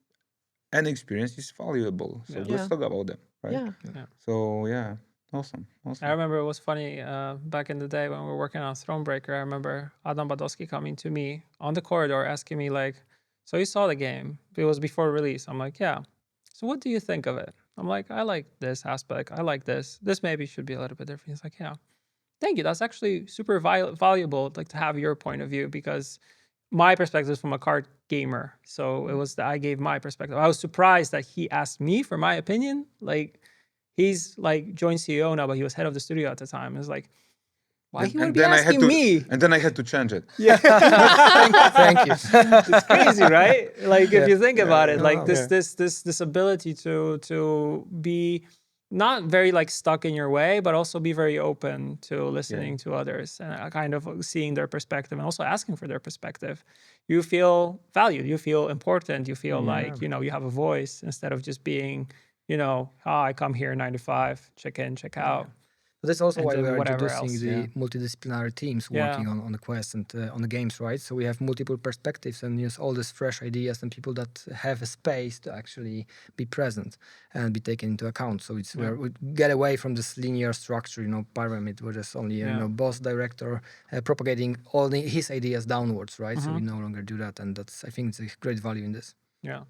any experience is valuable. So let's talk about them, right? Yeah. So yeah, awesome. I remember it was funny back in the day when we were working on Thronebreaker. I remember Adam Badowski coming to me on the corridor asking me like, so you saw the game. It was before release. I'm like, yeah. So what do you think of it? I'm like, I like this aspect. I like this. This maybe should be a little bit different. He's like, yeah. Thank you. That's actually super valuable, like to have your point of view, because my perspective is from a card gamer. So it was that I gave my perspective. I was surprised that he asked me for my opinion. Like, he's like joined CEO now, but he was head of the studio at the time. It's like, why he would be asking me? And then I had to change it. Yeah. Thank you. It's crazy, right? Like if you think about it, like Yeah. this ability to be not very like stuck in your way, but also be very open to listening to others and kind of seeing their perspective and also asking for their perspective. You feel valued, you feel important, you feel like, you know, you have a voice instead of just being, you know, I come here 9 to 5, check in, check out. But that's also And why then we are whatever introducing else, the multidisciplinary teams working on the quest and on the games, right? So we have multiple perspectives and use all these fresh ideas and people that have a space to actually be present and be taken into account. So it's where we get away from this linear structure, you know, pyramid, where there's only you know boss director propagating all his ideas downwards, right? So we no longer do that, and that's I think it's a great value in this. Yeah.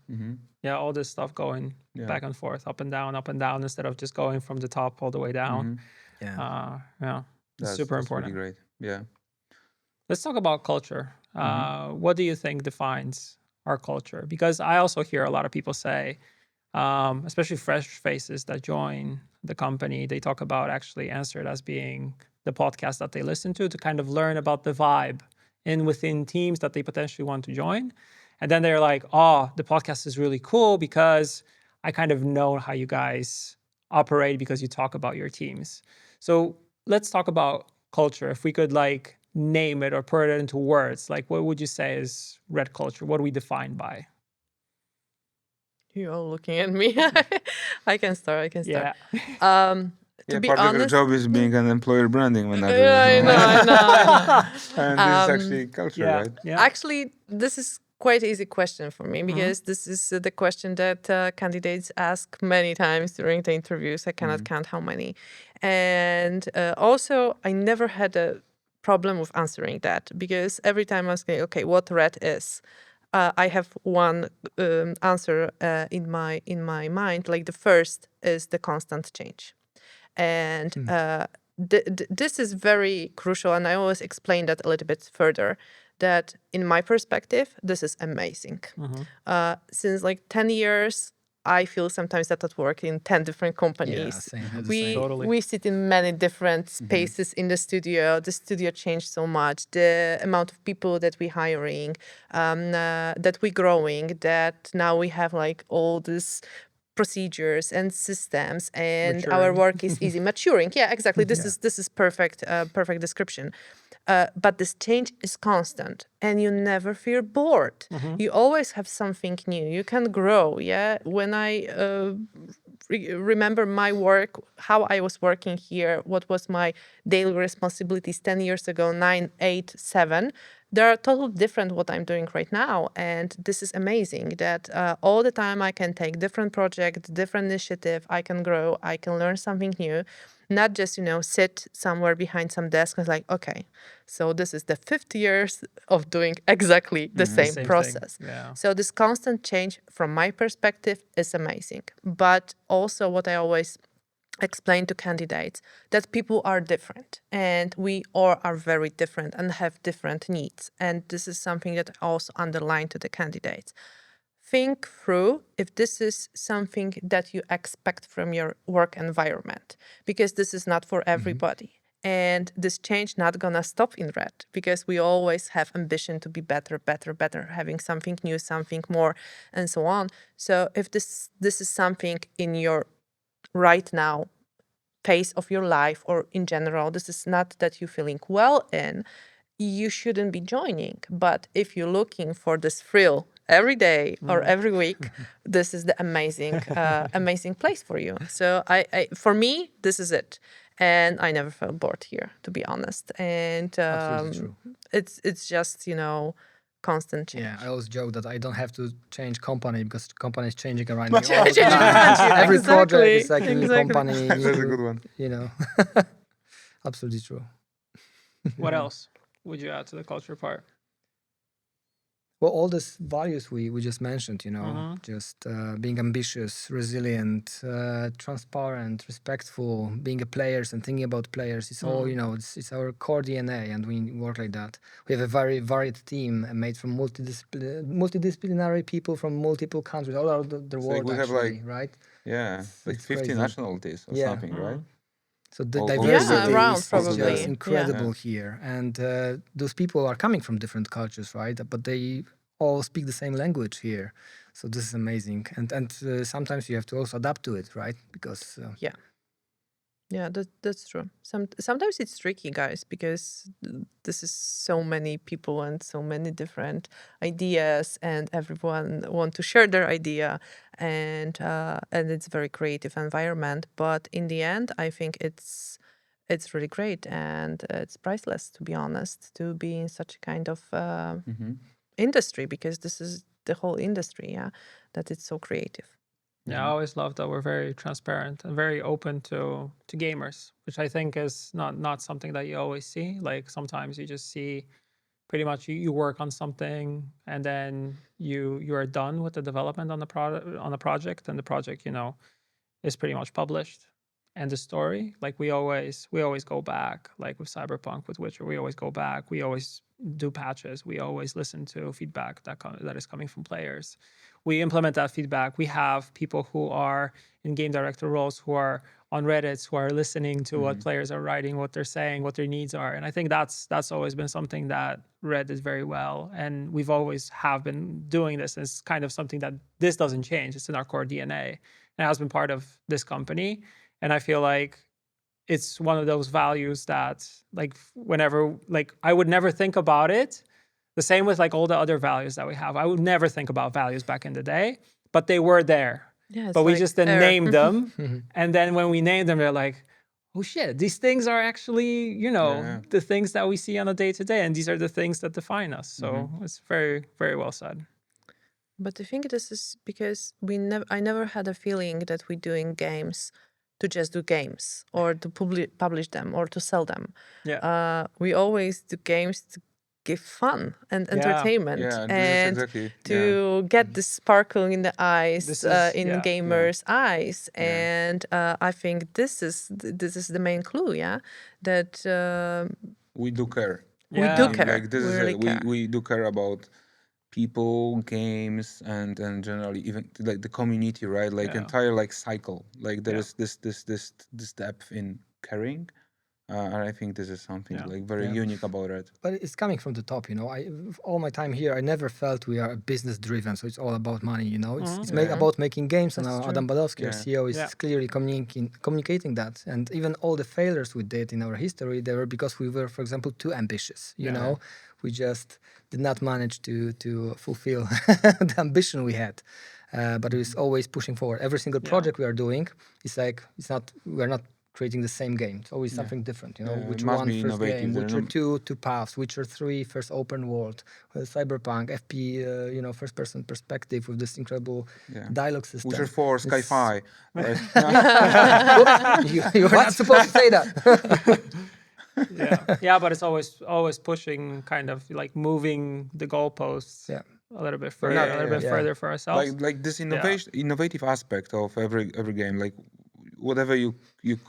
Yeah, all this stuff going back and forth, up and down, instead of just going from the top all the way down. Yeah, it's super important. Really great. Yeah. Let's talk about culture. What do you think defines our culture? Because I also hear a lot of people say, especially fresh faces that join the company, they talk about actually AnsweRED as being the podcast that they listen to kind of learn about the vibe within teams that they potentially want to join. And then they're like, oh, the podcast is really cool because I kind of know how you guys operate because you talk about your teams. So let's talk about culture. If we could like name it or put it into words, like what would you say is Red culture? What do we define by? You're all looking at me. I can start. Yeah. To be part of your honest, job is being an employer branding manager. I know. And this is actually culture, right? Yeah. Actually, this is quite an easy question for me because this is the question that candidates ask many times during the interviews. I cannot count how many. And also, I never had a problem with answering that because every time I say, okay, what Red is, I have one answer in my mind. Like the first is the constant change. And this is very crucial. And I always explain that a little bit further, that in my perspective, this is amazing. Since like 10 years, I feel sometimes that at work in 10 different companies. Yeah, same. We sit in many different spaces in the studio. The studio changed so much. The amount of people that we're hiring, that we're growing, that now we have like all this procedures and systems, and our work is easy. Maturing. Yeah, exactly. This is perfect description. But this change is constant and you never feel bored. You always have something new. You can grow. Yeah. When I remember my work, how I was working here, what was my daily responsibilities 10 years ago, 9, 8, 7, they are totally different what I'm doing right now. And this is amazing that all the time I can take different project, different initiative, I can grow, I can learn something new. Not just, sit somewhere behind some desk and like, okay, so this is the 50 years of doing exactly the same process. Yeah. So this constant change from my perspective is amazing. But also what I always explain to candidates that people are different, and we all are very different and have different needs. And this is something that I also underline to the candidates. Think through if this is something that you expect from your work environment, because this is not for everybody. And this change not gonna stop in Red, because we always have ambition to be better, having something new, something more, and so on. So if this is something in your right now pace of your life, or in general, this is not that you're feeling well in, you shouldn't be joining. But if you're looking for this thrill every day or every week, this is the amazing place for you. So I for me, this is it. And I never felt bored here, to be honest. And Absolutely true. It's just, constant change. Yeah, I always joke that I don't have to change company because the company is changing around me all the Changing time. around you, Every project exactly, is like a new exactly. company. That's a good one. Absolutely true. What else would you add to the culture part? Well, all these values we just mentioned, just being ambitious, resilient, transparent, respectful, being a players and thinking about players. It's all, it's our core DNA, and we work like that. We have a very varied team made from multidisciplinary people from multiple countries all over the world, we have actually, right? Yeah, like It's 50 crazy. nationalities or something, right? So the All diversity around, is probably. just Yeah. incredible here. And those people are coming from different cultures, right? But they all speak the same language here. So this is amazing. And sometimes you have to also adapt to it, right? Because... Yeah, that's true. Sometimes it's tricky, guys, because this is so many people and so many different ideas, and everyone want to share their idea, and it's a very creative environment. But in the end, I think it's really great, and it's priceless, to be honest, to be in such a kind of industry, because this is the whole industry, that it's so creative. Yeah, I always love that we're very transparent and very open to gamers, which I think is not something that you always see. Like sometimes you just see pretty much you work on something and then you are done with the development on the project, and the project is pretty much published. And the story, like we always go back, like with Cyberpunk, with Witcher, we always go back. We always do patches. We always listen to feedback that is coming from players. We implement that feedback. We have people who are in game director roles, who are on Reddit, who are listening to what players are writing, what they're saying, what their needs are. And I think that's always been something that Red did very well. And we've always have been doing this. And it's kind of something that this doesn't change. It's in our core DNA. And it has been part of this company. And I feel like it's one of those values that, like, whenever, like, I would never think about it. The same with like all the other values that we have. I would never think about values back in the day, but they were there. Yeah, but we like just didn't air. name them. And then when we named them, they're like, oh shit, these things are actually, the things that we see on a day-to-day. And these are the things that define us. So it's very, very well said. But I think this is because I never had a feeling that we're doing games to just do games or to publish them or to sell them. Yeah. We always do games to give fun and entertainment, and to get the sparkle in the eyes, in gamers' eyes. And I think this is the main clue, that we do care. We do care. Like this we really care. We do care about people, games, and generally even like the community, right? Like entire like cycle. Like there is this depth in caring. And I think this is something like very unique about it. But it's coming from the top, all my time here, I never felt we are business driven. So it's all about money, It's about making games. That's and true. Adam Badowski, our CEO, is clearly communicating that. And even all the failures we did in our history, they were because we were, for example, too ambitious. You know, we just did not manage to fulfill the ambition we had. But it was always pushing forward. Every single project we are doing, we're not creating the same game. It's always something different, Witcher 1 first game, Witcher 2 paths, Witcher 3 first open world, Cyberpunk, FP, first person perspective with this incredible dialogue system. Witcher 4, Sky-Fi. Right? you were not supposed to say that. Yeah, but it's always pushing, kind of like moving the goalposts a little bit further, further for ourselves. Like this innovative aspect of every game. Like whatever you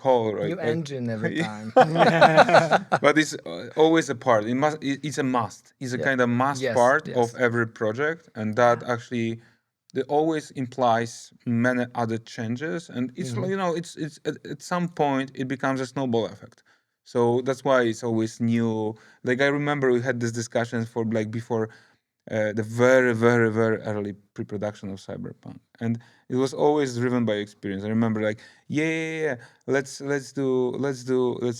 call, right? New engine every time. But it's always a part. It's a must. It's a kind of must Yes, part yes. of every project, and that actually it always implies many other changes. And it's it's at some point it becomes a snowball effect. So that's why it's always new. Like I remember we had this discussion for like before the very, very, very early pre-production of Cyberpunk, and it was always driven by experience. I remember like, let's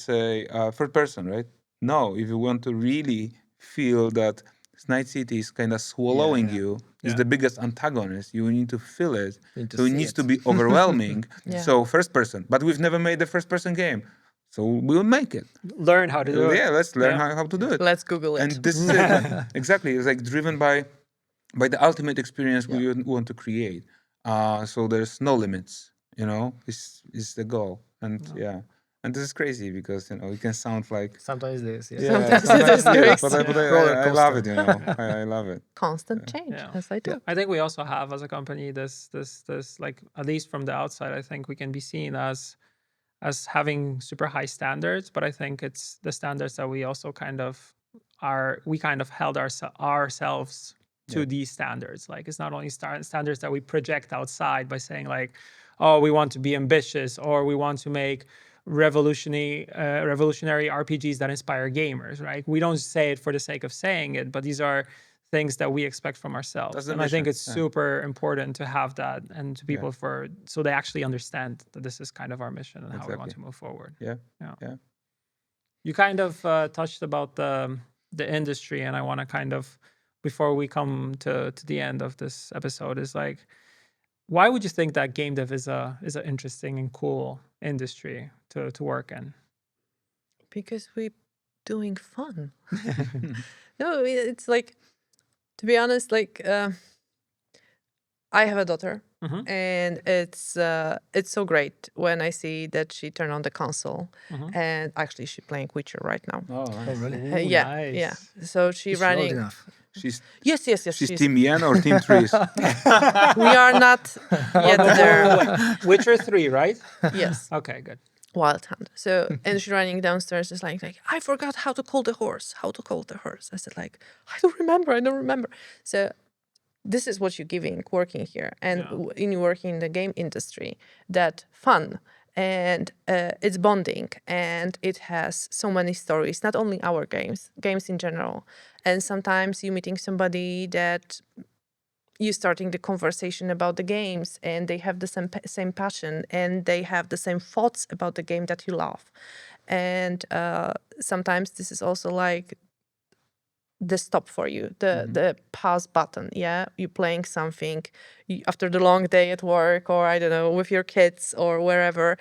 say third person, right? No, if you want to really feel that Night City is kind of swallowing you, is the biggest antagonist. You need to feel it. So it see needs it. to be overwhelming. Yeah. So first person, but we've never made a first person game. So we'll make it. Learn how to do it. Yeah, let's learn how to do it. Let's Google it. And this is it. Exactly. It's like driven by the ultimate experience we want to create. So there's no limits. Is the goal. And and this is crazy because it can sound like Sometimes this, yes. Sometimes it is yeah, crazy. but Roller I love coaster. it. I love it. Constant change, Yeah. as I do. I think we also have as a company this like, at least from the outside, I think we can be seen as having super high standards, but I think it's the standards that we also kind of held ourselves to these standards. Like it's not only standards that we project outside by saying like, oh, we want to be ambitious or we want to make revolutionary RPGs that inspire gamers, right? We don't say it for the sake of saying it, but these are things that we expect from ourselves. That's the And I think mission, it's super important to have that and to people so they actually understand that this is kind of our mission and how we want to move forward. Yeah. You kind of touched about the industry, and I want to kind of, before we come to the end of this episode, is like, why would you think that game dev is an interesting and cool industry to work in? Because we're doing fun. No, it's like, to be honest, like I have a daughter, and it's so great when I see that she turned on the console, and actually she's playing Witcher right now. Oh, nice. really? Ooh, Yeah, nice. yeah. So she's Is she old running. enough? She's Yes. she's Team Yen or Team Trees? We are not yet there. Wait, Witcher 3, right? Yes. Okay, good. Wild Hunt. So, and she's running downstairs, just like I forgot how to call the horse. I said like, I don't remember. So this is what you're giving working here and in working in the game industry, that fun and it's bonding and it has so many stories, not only our games in general. And sometimes you're meeting somebody that you starting the conversation about the games and they have the same passion and they have the same thoughts about the game that you love. And sometimes this is also like the stop for you, the pause button. Yeah, you're playing something after the long day at work or I don't know, with your kids or wherever.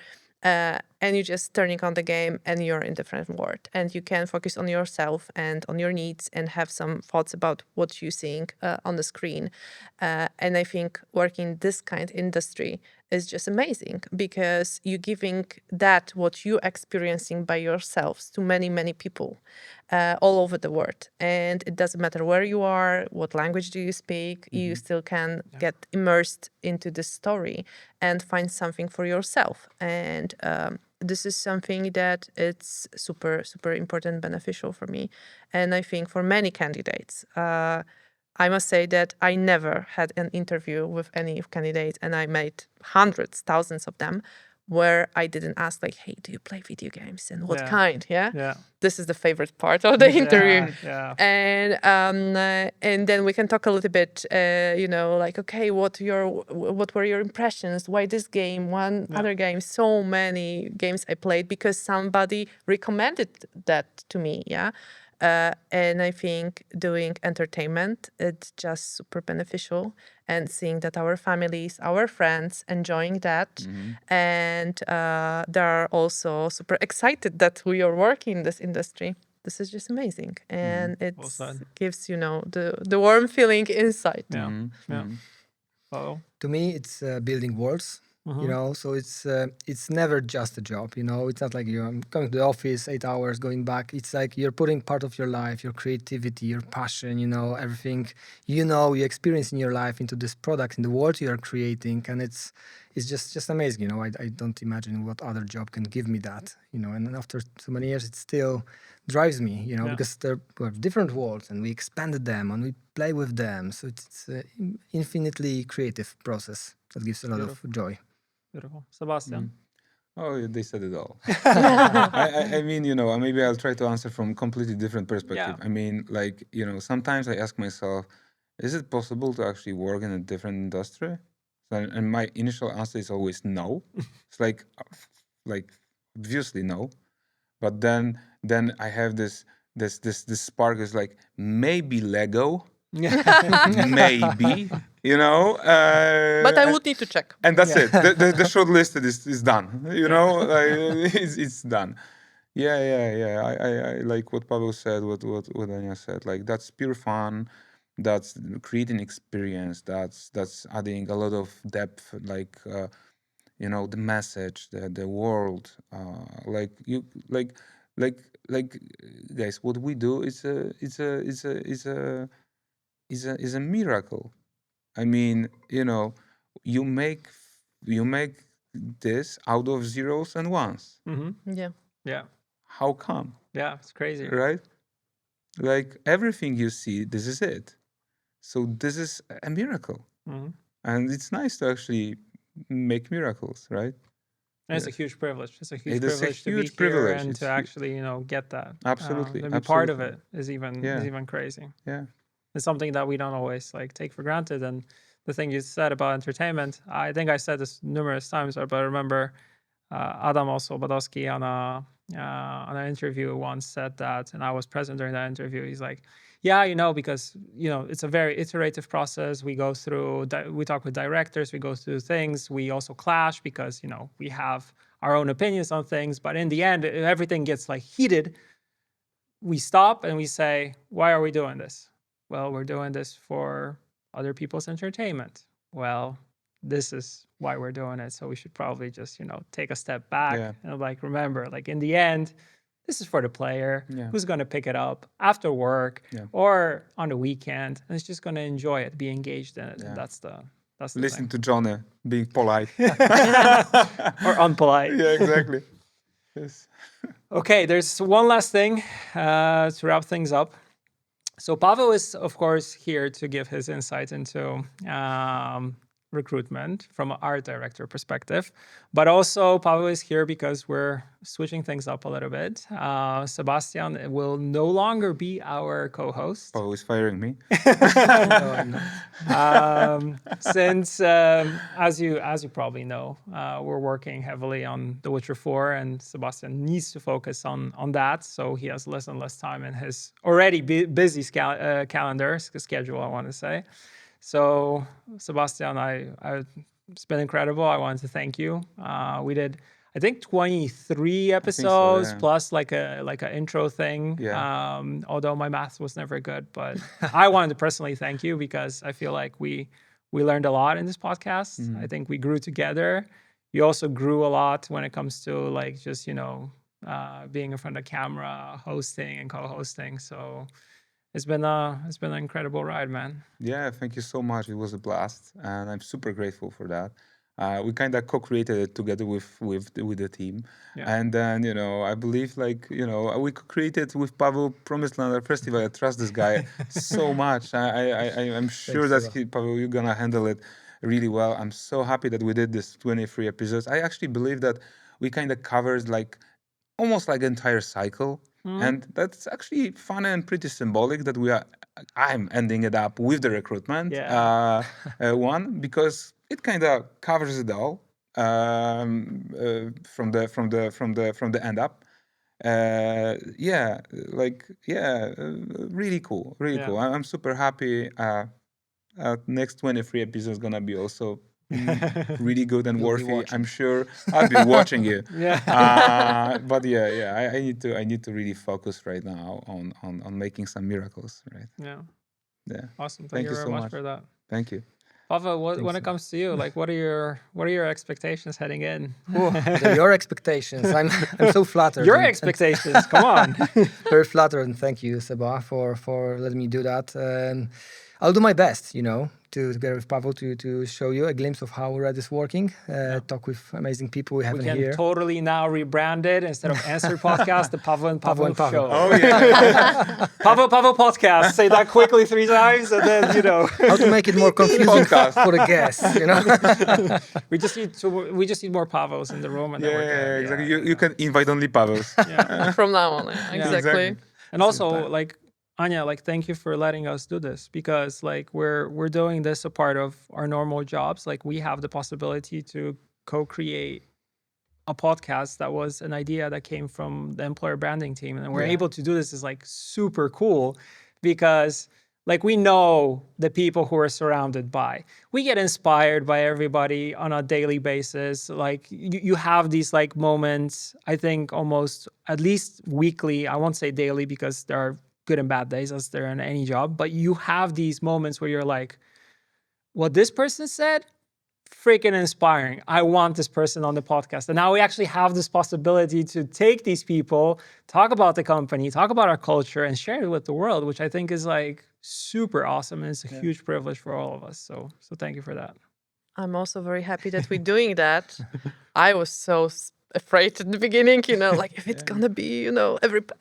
And you're just turning on the game and you're in a different world and you can focus on yourself and on your needs and have some thoughts about what you're seeing on the screen. And I think working this kind of industry is just amazing because you're giving that what you're experiencing by yourselves to many, many people all over the world. And it doesn't matter where you are, what language do you speak, you still can get immersed into the story and find something for yourself. And this is something that it's super, super important, beneficial for me. And I think for many candidates, I must say that I never had an interview with any candidate, and I made hundreds, thousands of them, where I didn't ask like, hey, do you play video games and what kind? Yeah. This is the favorite part of the interview. Yeah. And then we can talk a little bit, like, okay, what were your impressions? Why this game? Other game? So many games I played because somebody recommended that to me. Yeah. And I think doing entertainment, it's just super beneficial and seeing that our families, our friends enjoying that. And they're also super excited that we are working in this industry. This is just amazing. And it gives, the warm feeling inside. Yeah. Yeah. To me, it's building worlds. You know, so it's never just a job. You know, it's not like you're going to the office 8 hours, going back. It's like you're putting part of your life, your creativity, your passion, you know, everything you experience in your life into this product, in the world you are creating, and it's just amazing. You know, I don't imagine what other job can give me that. You know, and after so many years, it still drives me. You know, because we have different worlds and we expanded them and we play with them. So it's infinitely creative process that gives a lot of joy. Beautiful. Sebastian? Oh, they said it all. I mean, you know, maybe I'll try to answer from completely different perspective. I mean, like, you know, sometimes I ask myself, is it possible to actually work in a different industry? And my initial answer is always no. It's like obviously no. But then I have this spark is like maybe Lego. Maybe, you know. But I would need to check. And that's it. The short list is done. You know, it's done. Yeah. I like what Paweł said, what Anya said. Like that's pure fun. That's creating experience. That's adding a lot of depth. Like you know, the message, the world. Like guys, what we do is a miracle. I mean, you know, you make this out of zeros and ones. Yeah. How come? Yeah, it's crazy. Right? Like everything you see, this is it. So this is a miracle. And it's nice to actually make miracles, right? And it's a huge privilege. It's a huge It is a privilege to be huge here privilege. and It's to actually, you know, get that. Absolutely. To be part of it is even crazy. Yeah. It's something that we don't always like take for granted. And the thing you said about entertainment, I think I said this numerous times, but I remember Adam also Badowski on an interview once said that, and I was present during that interview. He's like, yeah, you know, because you know it's a very iterative process. We go through, we talk with directors, we go through things. We also clash because you know we have our own opinions on things, but in the end, everything gets like heated. We stop and we say, why are we doing this? Well, we're doing this for other people's entertainment. Well, this is why we're doing it. So we should probably just, you know, take a step back and like remember, like in the end, this is for the player who's going to pick it up after work or on the weekend and is just going to enjoy it, be engaged in it. And that's the Listen to Johnny being polite or unpolite. Yeah, exactly. Yes. Okay, there's one last thing to wrap things up. So Paweł is, of course, here to give his insight into recruitment from our director perspective. But also Paweł is here because we're switching things up a little bit. Sebastian will no longer be our co-host. Paweł is firing me. No, I'm not. Since, as you probably know, we're working heavily on The Witcher 4, and Sebastian needs to focus on that. So he has less and less time in his already busy schedule, I want to say. So Sebastian, it's been incredible. I wanted to thank you. We did, I think, 23 episodes plus like a intro thing. Yeah. Although my math was never good, but I wanted to personally thank you because I feel like we learned a lot in this podcast. I think we grew together. You also grew a lot when it comes to like just, you know, being in front of camera, hosting and co-hosting. So it's been an incredible ride, man. Yeah, thank you so much. It was a blast, and I'm super grateful for that. We kind of co-created it together with the team, and then you know I believe like you know we co-created with Paweł Promised Land Festival. I trust this guy so much. I'm sure that Paweł, you're gonna handle it really well. I'm so happy that we did this 23 episodes. I actually believe that we kind of covered like almost like entire cycle. And that's actually fun and pretty symbolic that I'm ending it up with the recruitment one because it kind of covers it all from the end up. Really cool, cool. I'm super happy. Next 23 episodes gonna be also really good and worthy. I'm sure I'll be watching you. But I need to really focus right now on making some miracles, right? Yeah. Yeah. Awesome. Thank you very so much for that. Thank you. Paweł, when it comes to you, like, what are your expectations heading in? They're your expectations. I'm so flattered. Your expectations, come on. Very flattered, and thank you, Seba, for letting me do that. And I'll do my best, together with Paweł to show you a glimpse of how Red is working. Talk with amazing people we have We in can here. totally now rebrand it instead of AnsweRED Podcast, the Paweł and Paweł show. Oh yeah. Paweł Podcast. Say that quickly 3 times, and then How to make it more confusing for the guests, we just need more Pawełs in the room, and then we're Yeah, good. exactly. You can invite only Pawels. From now on, exactly. exactly. And also, like, Anya, like, thank you for letting us do this, because like we're doing this a part of our normal jobs. Like, we have the possibility to co-create a podcast that was an idea that came from the employer branding team, and we're able to do this is like super cool, because like we know the people who we're surrounded by. We get inspired by everybody on a daily basis. Like you have these like moments, I think almost at least weekly. I won't say daily because there are good and bad days as there are in any job, but you have these moments where you're like, what this person said, freaking inspiring. I want this person on the podcast. And now we actually have this possibility to take these people, talk about the company, talk about our culture, and share it with the world, which I think is like super awesome. And it's a huge privilege for all of us. So thank you for that. I'm also very happy that we're doing that. I was so afraid at the beginning, like if it's gonna be,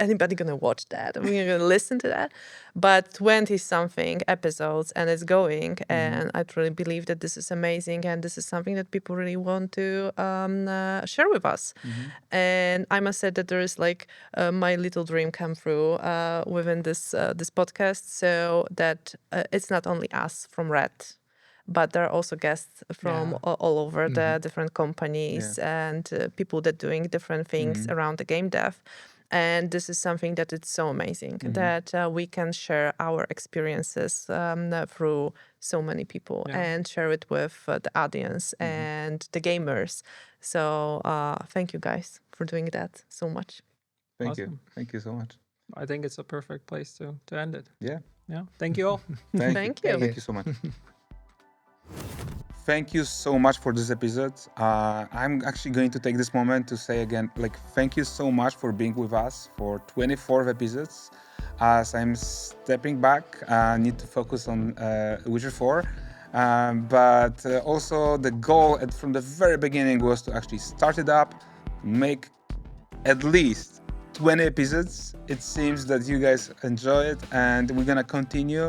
anybody gonna watch that? Are we gonna listen to that? But 20-something episodes and it's going, and I truly believe that this is amazing, and this is something that people really want to share with us. And I must say that there is like my little dream come through within this podcast, so that it's not only us from Red, but there are also guests from all over the different companies and people that doing different things around the game dev. And this is something that it's so amazing that we can share our experiences through so many people and share it with the audience and the gamers. So thank you guys for doing that so much. Thank you. Thank you so much. I think it's a perfect place to end it. Yeah. Thank you all. Thank you. Thank you so much. Thank you so much for this episode. I'm actually going to take this moment to say again, like, thank you so much for being with us for 24 episodes. As I'm stepping back, I need to focus on Witcher 4. But also the goal from the very beginning was to actually start it up, make at least 20 episodes. It seems that you guys enjoy it, and we're gonna continue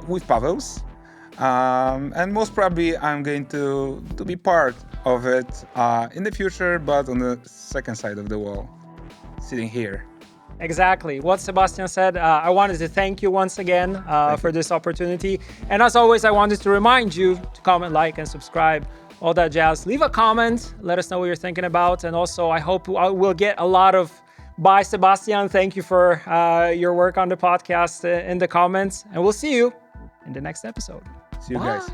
with Paweł's. And most probably I'm going to be part of it in the future, but on the second side of the wall, sitting here. Exactly. What Sebastian said, I wanted to thank you once again for this opportunity. And as always, I wanted to remind you to comment, like, and subscribe, all that jazz. Leave a comment. Let us know what you're thinking about. And also, I hope we'll get a lot of bye, Sebastian. Thank you for your work on the podcast in the comments. And we'll see you in the next episode. See you guys.